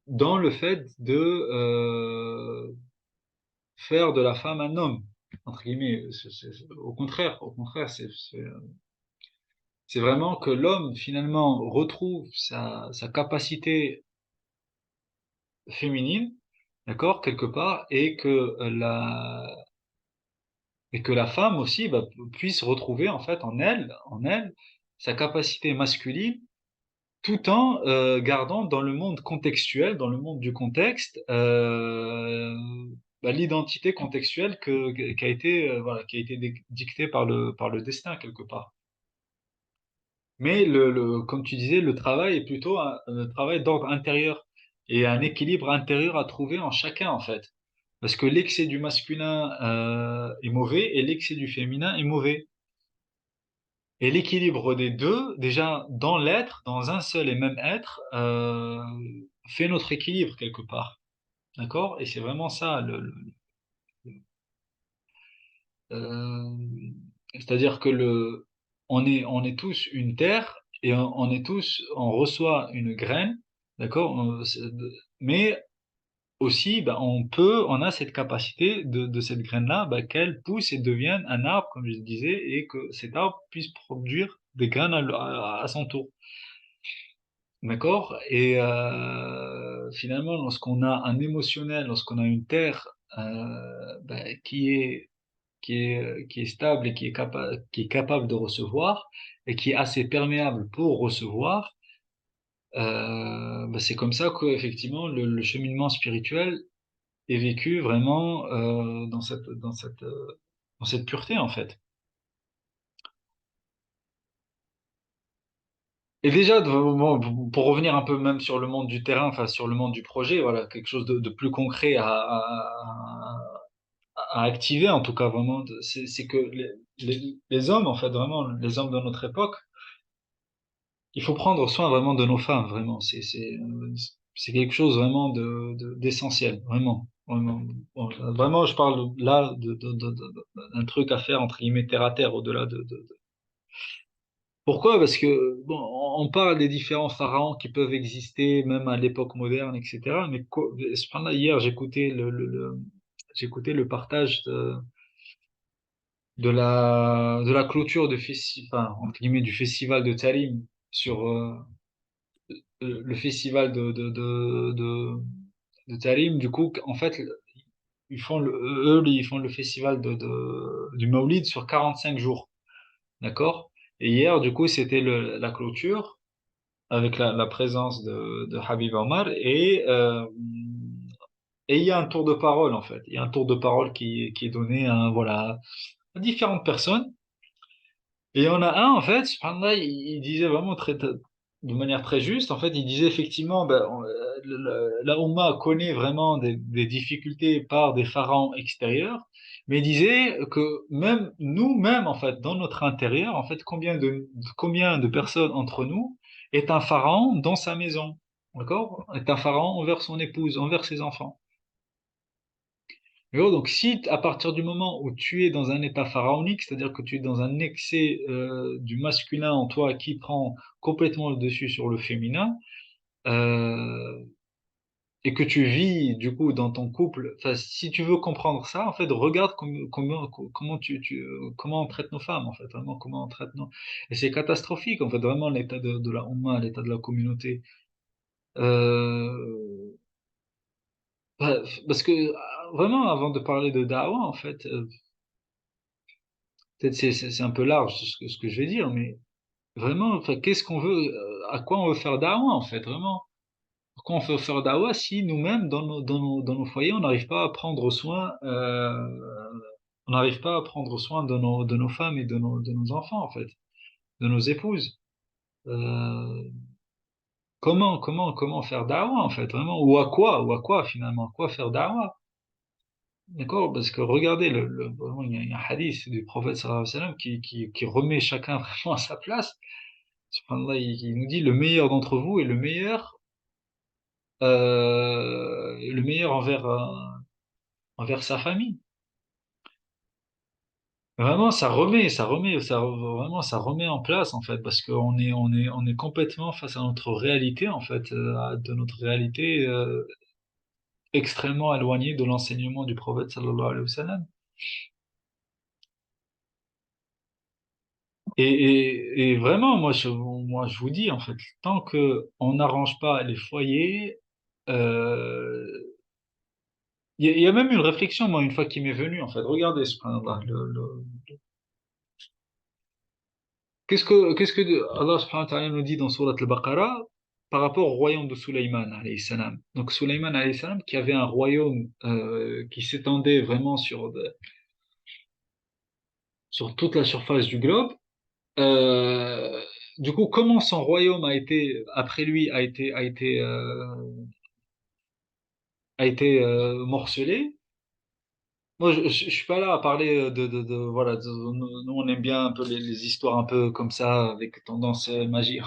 dans le fait de faire de la femme un homme entre guillemets. Au contraire c'est vraiment que l'homme finalement retrouve sa capacité féminine, d'accord, quelque part, et que la femme aussi bah, puisse retrouver en fait en elle, sa capacité masculine, tout en gardant dans le monde contextuel, dans le monde du contexte, bah, l'identité contextuelle qui a été, voilà, qui a été dictée par le destin quelque part. Mais comme tu disais, le travail est plutôt un travail d'ordre intérieur et un équilibre intérieur à trouver en chacun, en fait. Parce que l'excès du masculin est mauvais et l'excès du féminin est mauvais. Et l'équilibre des deux, déjà dans l'être, dans un seul et même être, fait notre équilibre quelque part. D'accord? Et c'est vraiment ça. Euh, c'est-à-dire que on est tous une terre et on est tous, on reçoit une graine, d'accord? Mais aussi, ben, on a cette capacité de cette graine-là, ben, qu'elle pousse et devienne un arbre, comme je le disais, et que cet arbre puisse produire des graines à son tour. D'accord? Et finalement, lorsqu'on a un émotionnel, lorsqu'on a une terre ben, qui est stable et qui est capable de recevoir et qui est assez perméable pour recevoir, bah, c'est comme ça qu'effectivement le cheminement spirituel est vécu vraiment dans cette pureté en fait. Et déjà, bon, pour revenir un peu même sur le monde du terrain, enfin sur le monde du projet, voilà, quelque chose de plus concret à activer en tout cas vraiment, c'est que les hommes en fait vraiment, les hommes de notre époque, il faut prendre soin vraiment de nos femmes, vraiment. C'est quelque chose vraiment d'essentiel, vraiment. Vraiment, bon, vraiment, je parle là d'un truc à faire entre guillemets terre à terre, au-delà Pourquoi? Parce que, bon, on parle des différents pharaons qui peuvent exister, même à l'époque moderne, etc. Mais cependant, hier, j'écoutais j'écoutais le partage de la clôture enfin, entre guillemets, du festival de Tarim sur, le festival de Tarim, du coup, en fait, ils font le festival du Maulid sur 45 jours. D'accord? Et hier, du coup, c'était la clôture avec la présence de Habib Omar et il y a un tour de parole, en fait. Il y a un tour de parole qui est donné à, voilà, à différentes personnes. Et il y en a un, en fait, subhanallah, il disait vraiment de manière très juste, en fait, il disait effectivement, ben, la Oumma connaît vraiment des difficultés par des pharaons extérieurs, mais il disait que même nous-mêmes, en fait, dans notre intérieur, en fait, combien de personnes entre nous est un pharaon dans sa maison, d'accord? Est un pharaon envers son épouse, envers ses enfants. Donc, si à partir du moment où tu es dans un état pharaonique, c'est-à-dire que tu es dans un excès du masculin en toi qui prend complètement le dessus sur le féminin, euh, et que tu vis du coup dans ton couple, enfin, si tu veux comprendre ça, en fait, regarde comment on traite nos femmes, en fait, vraiment comment on traite nos... Et c'est catastrophique, en fait, vraiment l'état de la Oumma, l'état de la communauté. Euh, Parce que vraiment, avant de parler de Da'wah, en fait, peut-être c'est un peu large ce que je vais dire, mais vraiment, enfin, qu'est-ce qu'on veut, à quoi on veut faire da'wah en fait, vraiment? Pourquoi on veut faire da'wah si nous-mêmes, dans nos foyers, on n'arrive pas à prendre soin, on n'arrive pas à prendre soin de nos femmes et de nos enfants en fait, de nos épouses. Euh, comment faire da'wah en fait, vraiment? Ou à quoi finalement? À quoi faire da'wah? D'accord? Parce que regardez, vraiment, il y a un hadith du prophète sallallahu alayhi wa sallam qui remet chacun vraiment à sa place. Subhanallah, il nous dit le meilleur d'entre vous est le meilleur envers sa famille. Vraiment, vraiment, ça remet en place en fait, parce on est complètement face à notre réalité en fait, de notre réalité extrêmement éloignée de l'enseignement du prophète sallallahu alayhi wa sallam. Et vraiment, moi, je vous dis en fait, tant que on n'arrange pas les foyers, euh, il y a même une réflexion, moi, une fois qui m'est venue, en fait. Regardez, subhanallah, qu'est-ce que Allah subhanahu wa ta'ala nous dit dans Surat al-Baqarah par rapport au royaume de Sulaiman, alayhi salam. Donc, Sulaiman, alayhi salam, qui avait un royaume qui s'étendait vraiment sur toute la surface du globe. Euh, du coup, comment son royaume après lui, a été morcelé? Moi, je suis pas là à parler voilà, nous, on aime bien un peu les histoires un peu comme ça, avec tendance magie.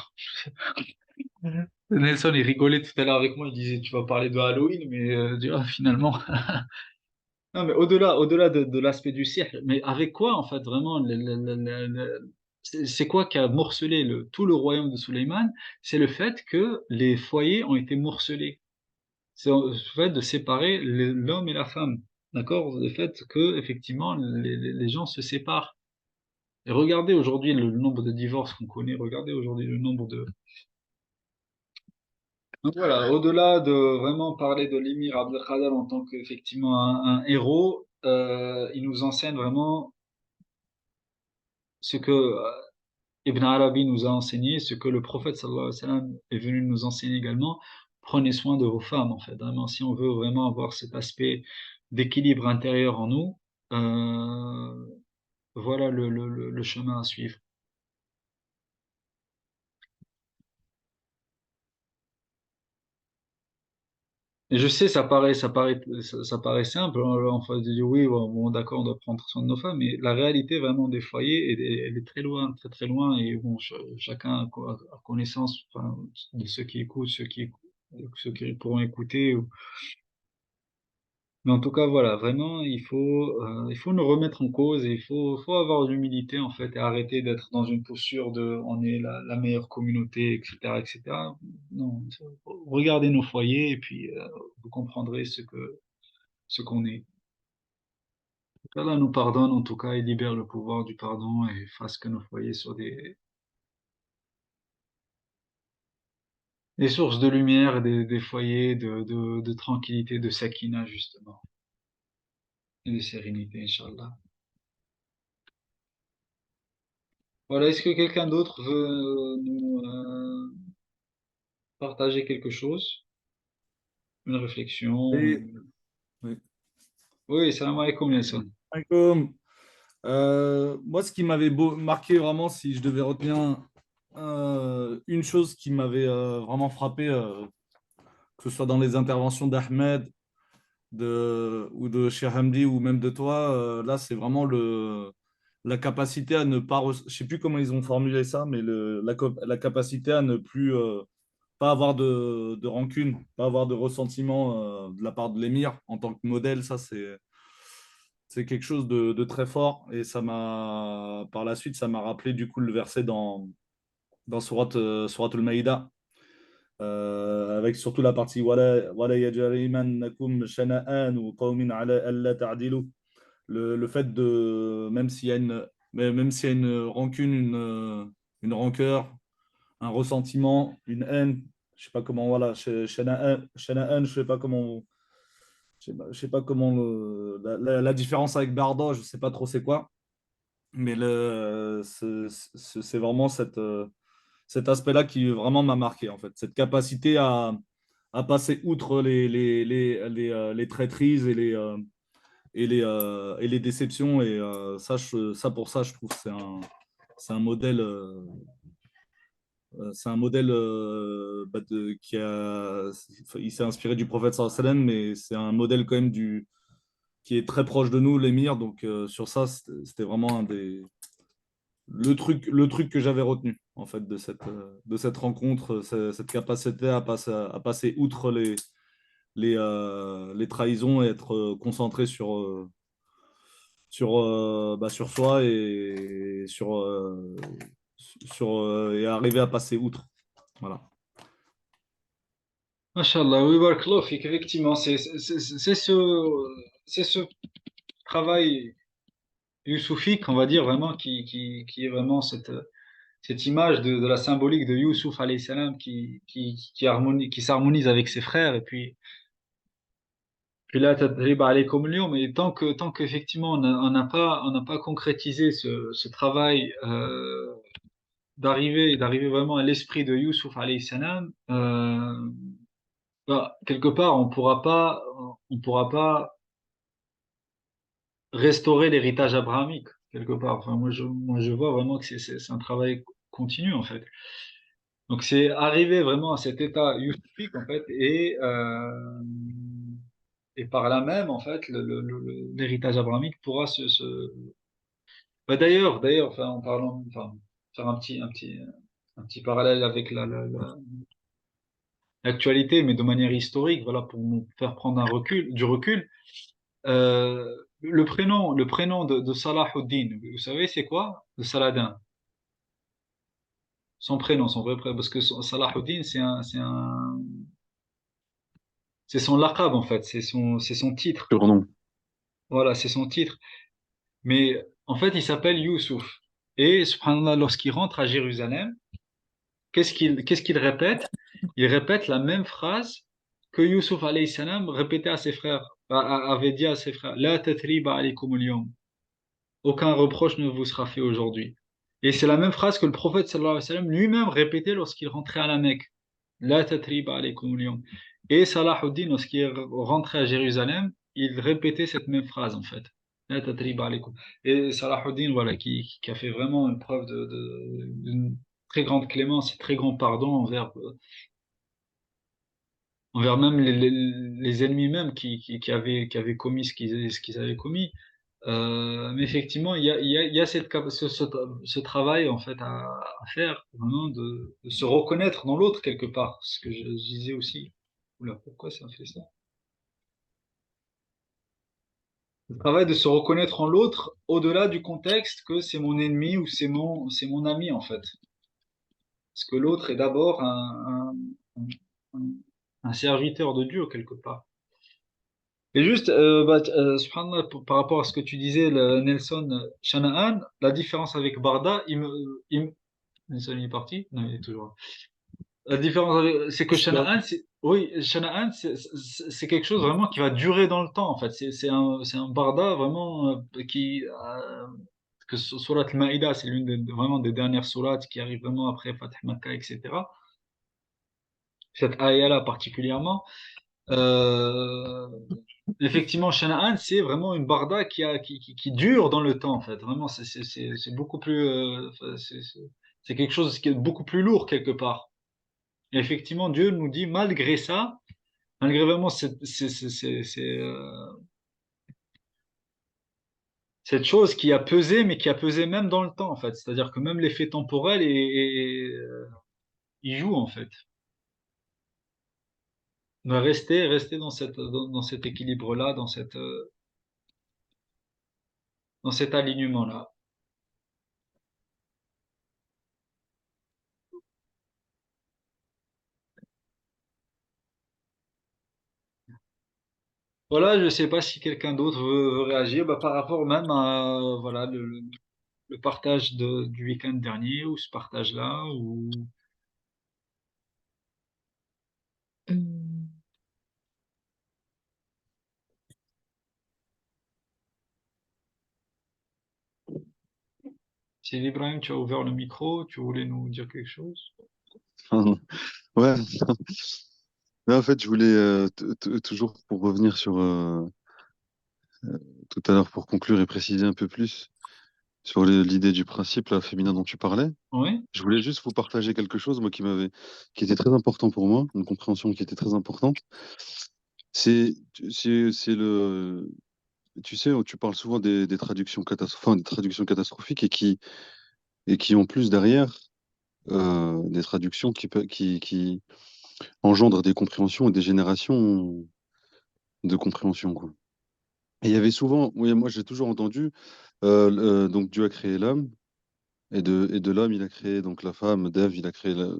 Mhm. Nelson, il rigolait tout à l'heure avec moi, il disait, tu vas parler de Halloween, mais finalement. Non, mais au-delà de l'aspect du siècle, mais avec quoi, en fait, vraiment, c'est quoi qui a morcelé tout le royaume de Sulayman? C'est le fait que les foyers ont été morcelés. C'est le fait de séparer l'homme et la femme. D'accord? Le fait que, effectivement, les gens se séparent. Et regardez aujourd'hui le nombre de divorces qu'on connaît, regardez aujourd'hui le nombre de... Donc voilà, au-delà de vraiment parler de l'émir Abdelkader en tant qu'effectivement un héros, il nous enseigne vraiment ce que Ibn Arabi nous a enseigné, ce que le prophète sallallahu alayhi wa sallam est venu nous enseigner également. Prenez soin de vos femmes, en fait. Vraiment, si on veut vraiment avoir cet aspect d'équilibre intérieur en nous, euh, voilà le chemin à suivre. Et je sais, ça paraît simple, hein, en face de dire oui, bon, d'accord, on doit prendre soin de nos femmes, mais la réalité vraiment des foyers, elle est très loin, très très loin, et bon, chacun a connaissance, enfin, de ceux qui écoutent, ceux qui pourront écouter. Mais en tout cas, voilà, vraiment, il faut nous remettre en cause et faut avoir de l'humilité, en fait, et arrêter d'être dans une posture de on est la meilleure communauté, etc., etc. Non, regardez nos foyers et puis vous comprendrez ce qu'on est. Qu'Allah nous pardonne, en tout cas, et libère le pouvoir du pardon et fasse que nos foyers soient des sources de lumière, des foyers de tranquillité, de sakina, justement, et de sérénité, Inch'Allah. Voilà, est-ce que quelqu'un d'autre veut nous partager quelque chose? Une réflexion? Oui, oui. Oui, salam alaikum, Nelson. Alaikum. Moi, ce qui m'avait marqué vraiment, si je devais retenir une chose qui m'avait vraiment frappé, que ce soit dans les interventions d'Ahmed ou de Cheikh Hamdi ou même de toi, là, c'est vraiment la capacité à ne pas, je sais plus comment ils ont formulé ça, mais la capacité à ne plus pas avoir de rancune, pas avoir de ressentiment de la part de l'émir en tant que modèle. Ça, c'est quelque chose de très fort. Et par la suite, ça m'a rappelé du coup le verset dans Surat al-Maïda, avec surtout la partie Wala yajrimannakum shana'an ou qawmin ala alla ta'dilu. Le fait de, même s'il y a une rancune, une rancœur, un ressentiment, une haine, je sais pas comment, voilà, shana'an, je sais pas comment, je sais pas comment la différence avec Bardo, je sais pas trop c'est quoi. Mais c'est vraiment cet aspect-là qui vraiment m'a marqué, en fait. Cette capacité à passer outre les traîtrises et les déceptions. Et pour ça, je trouve que c'est un modèle, il s'est inspiré du prophète sallallahu alayhi wa sallam, mais c'est un modèle quand même qui est très proche de nous, l'émir. Donc sur ça, c'était vraiment le truc que j'avais retenu en fait de cette rencontre, cette capacité à passer outre les trahisons et être concentré sur soi et et arriver à passer outre. Voilà. Mashallah, oui, barakallahu fik. Effectivement, c'est ce travail youssoufique, on va dire, vraiment, qui est vraiment cette image de la symbolique de Youssouf alayhi salam qui s'harmonise avec ses frères. Et puis là, tadrib alaykum al-yawm. Mais tant qu'effectivement, on n'a pas concrétisé ce travail d'arriver vraiment à l'esprit de Youssouf alayhi salam, bah, quelque part, on pourra pas restaurer l'héritage abrahamique, quelque part. Enfin, moi, je vois vraiment que c'est un travail continu, en fait. Donc, c'est arriver vraiment à cet état youssoufique, en fait, et par là même, en fait, l'héritage abrahamique pourra Bah, d'ailleurs, enfin, en parlant, enfin, faire un petit parallèle avec l'actualité, mais de manière historique, voilà, pour nous faire prendre du recul. Le prénom de Salahuddin, vous savez, c'est quoi? De Saladin. Son prénom, son vrai prénom, parce que Salahuddin, c'est son laqab, en fait, c'est son titre. Surnom. Voilà, c'est son titre. Mais en fait, il s'appelle Youssouf. Et, subhanallah, lorsqu'il rentre à Jérusalem, qu'est-ce qu'il répète? Il répète la même phrase que Youssouf alayhi salam répétait à ses frères, avait dit à ses frères, La tathriba alaykum al-yawm. Aucun reproche ne vous sera fait aujourd'hui. Et c'est la même phrase que le prophète sallallahu alayhi wa sallam lui-même répétait lorsqu'il rentrait à la Mecque. La tathriba alaykum al-yawm. Et Salahuddin, lorsqu'il est rentré à Jérusalem, il répétait cette même phrase en fait. La tathriba alaykum. Et Salahuddin, voilà, qui a fait vraiment une preuve d'une très grande clémence et très grand pardon envers même les ennemis même qui avaient commis ce qu'ils avaient commis. Mais effectivement, il y a ce travail en fait à faire, vraiment de se reconnaître dans l'autre quelque part. Ce que je disais aussi. Oula, pourquoi ça fait ça? Le travail de se reconnaître en l'autre au-delà du contexte que c'est mon ennemi ou c'est mon ami en fait. Parce que l'autre est d'abord un, un serviteur de Dieu quelque part. Et juste, subhanallah, par rapport à ce que tu disais, Nelson Shanahan, la différence avec Barda, Nelson il est parti? Non, il est toujours là. La différence, c'est que Je suis là. Shanahan, oui, Shanahan, c'est quelque chose vraiment qui va durer dans le temps, en fait. C'est un Barda vraiment que Surat al-Maïda, c'est vraiment des dernières sourates qui arrivent vraiment après Fatih Makkah, etc. Cette ayah-là particulièrement. Euh, Effectivement, Shana'an, c'est vraiment une barda qui dure dans le temps, en fait. Vraiment, c'est beaucoup plus, enfin, c'est quelque chose qui est beaucoup plus lourd quelque part. Et effectivement, Dieu nous dit, malgré ça, malgré vraiment cette chose qui a pesé, mais qui a pesé même dans le temps, en fait. C'est-à-dire que même l'effet temporel, il joue, en fait. On va rester dans cet équilibre-là, dans cet alignement-là. Voilà, je ne sais pas si quelqu'un d'autre veut réagir bah, par rapport même à voilà, le partage du week-end dernier ou ce partage-là. Ou... Si Ibrahim, tu as ouvert le micro, tu voulais nous dire quelque chose? Ouais, mais en fait, je voulais toujours pour revenir sur tout à l'heure pour conclure et préciser un peu plus sur l'idée du principe là, féminin dont tu parlais. Oui, Je voulais juste vous partager quelque chose moi qui était très important pour moi, une compréhension qui était très importante. C'est c'est le tu sais, tu parles souvent des traductions enfin, des traductions catastrophiques et qui ont plus derrière des traductions qui engendrent des compréhensions et des générations de compréhension, quoi. Et il y avait souvent, oui, moi j'ai toujours entendu, donc Dieu a créé l'homme, et de l'homme il a créé donc la femme, d'Ève, il a créé de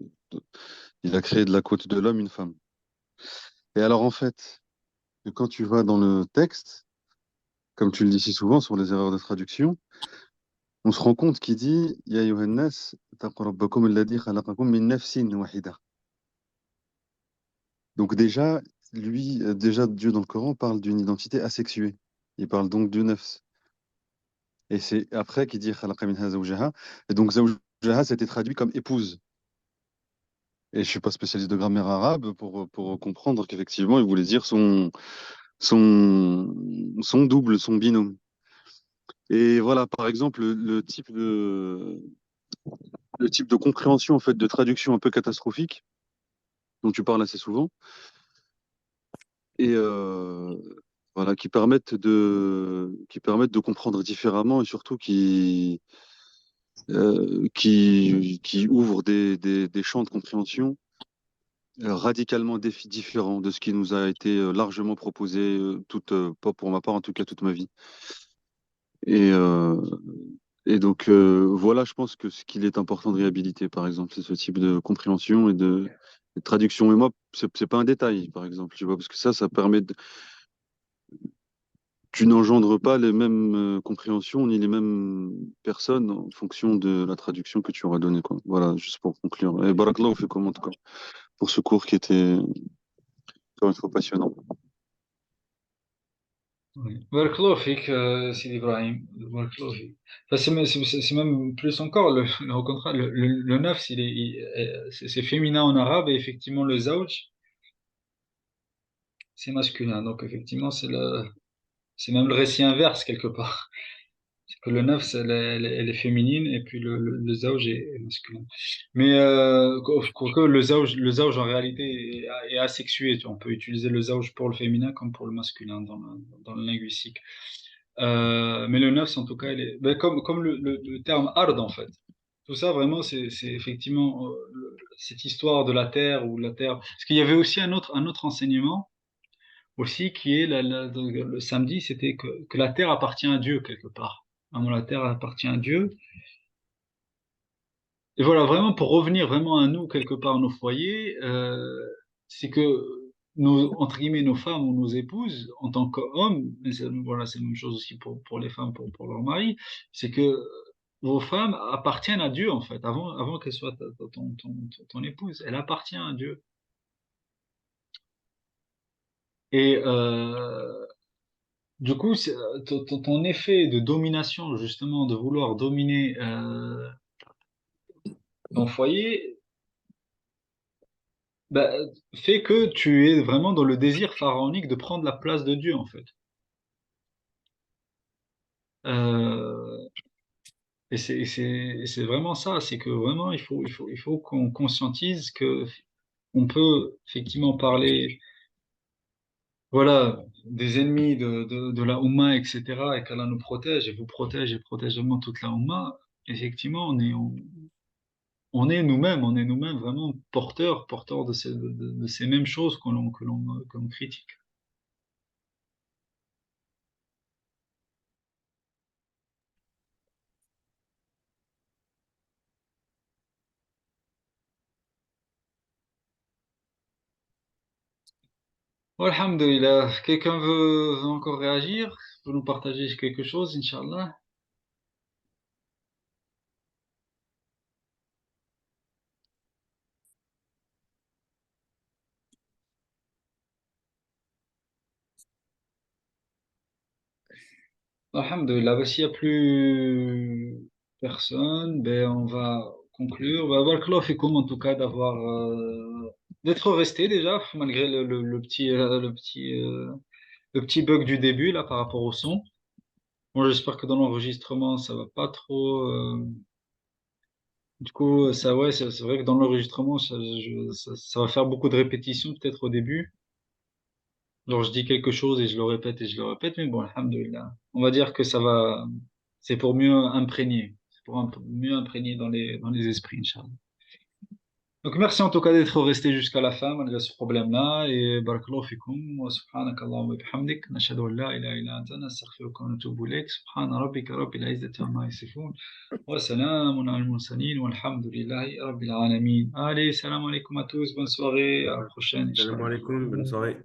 la côte de l'homme une femme. Et alors en fait, quand tu vas dans le texte, comme tu le dis si souvent sur les erreurs de traduction, on se rend compte qu'il dit Ya ayyuhan-nas, ittaqu rabbakum alladhi khalaqakum min nafsin wahida. Donc déjà Dieu dans le Coran parle d'une identité asexuée. Il parle donc de nafs. Et c'est après qu'il dit khalaqa minha zawjaha. Et donc zawjaha, c'était traduit comme épouse. Et je suis pas spécialiste de grammaire arabe pour comprendre qu'effectivement, il voulait dire son, son double, son binôme. Et voilà, par exemple, le type de compréhension, en fait, de traduction un peu catastrophique, dont tu parles assez souvent, et voilà, qui permettent de comprendre différemment et surtout qui ouvrent des champs de compréhension radicalement différents de ce qui nous a été largement proposé, pas pour ma part en tout cas, toute ma vie. Et, euh, et donc, voilà, je pense que ce qu'il est important de réhabiliter, par exemple, c'est ce type de compréhension et de traduction. Et moi, c'est pas un détail, par exemple, tu vois, parce que ça permet tu n'engendres pas les mêmes compréhensions ni les mêmes personnes en fonction de la traduction que tu auras donnée, quoi. Voilà, juste pour conclure. Et Barakallahu fikum, en tout cas, pour ce cours qui était, encore une fois, passionnant. oui. Barakallahu fik, Sidi Ibrahim. Barakallahu fik. Enfin, c'est même plus encore, au contraire, le neuf, c'est féminin en arabe et effectivement le zawj, c'est masculin. Donc effectivement, c'est même le récit inverse quelque part. C'est que le neuf, elle est féminine et puis le zawj est masculin. Mais quoique le zawj en réalité est asexué. Tu vois. On peut utiliser le zawj pour le féminin comme pour le masculin dans le linguistique. Mais le neuf, en tout cas, ben, comme le terme ard en fait. Tout ça, vraiment, c'est effectivement cette histoire de la terre ou la terre. Parce qu'il y avait aussi un autre enseignement aussi qui est le samedi, c'était que la terre appartient à Dieu quelque part. Vraiment, la terre appartient à Dieu. Et voilà, vraiment pour revenir vraiment à nous quelque part, nos foyers, c'est que nos, entre guillemets, nos femmes ou nos épouses, en tant qu'hommes, mais voilà, c'est la même chose aussi pour les femmes, pour leur mari, c'est que vos femmes appartiennent à Dieu en fait, avant qu'elle soit ton épouse, elle appartient à Dieu. Et du coup, ton effet de domination, justement, de vouloir dominer ton foyer, bah, fait que tu es vraiment dans le désir pharaonique de prendre la place de Dieu, en fait. Euh, et c'est vraiment ça, c'est que vraiment, il faut qu'on conscientise que on peut effectivement parler, voilà, des ennemis de la Oumma, etc., et qu'Allah nous protège, et vous protège, et protège vraiment toute la Oumma. Effectivement, on est nous-mêmes vraiment porteurs de ces mêmes choses que l'on critique. Alhamdulillah. Quelqu'un veut encore réagir? Veut nous partager quelque chose, Inch'Allah? Alhamdulillah. Bah, s'il n'y a plus personne, ben, on va conclure. Bah, barakallahu fikoum, en tout cas, d'être resté déjà, malgré le petit bug du début, là, par rapport au son. Bon, j'espère que dans l'enregistrement, ça va pas trop. Du coup, ça, ouais, c'est vrai que dans l'enregistrement, ça va faire beaucoup de répétitions, peut-être au début. Genre, je dis quelque chose et je le répète et je le répète, mais bon, alhamdoulilah. On va dire que ça va, c'est pour mieux imprégner. C'est pour mieux imprégner dans les esprits, Inch'Allah. Donc, merci en tout cas d'être resté jusqu'à la fin, malgré ce problème-là. Et barakallahu fikum, wa subhanakallahu wa bihamdik, nashhadu an la ilaha illa anta, nastaghfiruka wa natubu ilayk, subhana rabbika rabbil izzati amma yasifun, wa salamun ala al-mursalin, walhamdulillahi rabbil alamin. Allez, salam alaikum à tous, bonne soirée, à la prochaine, Salam Inch'Allah. alaikum, bonne soirée.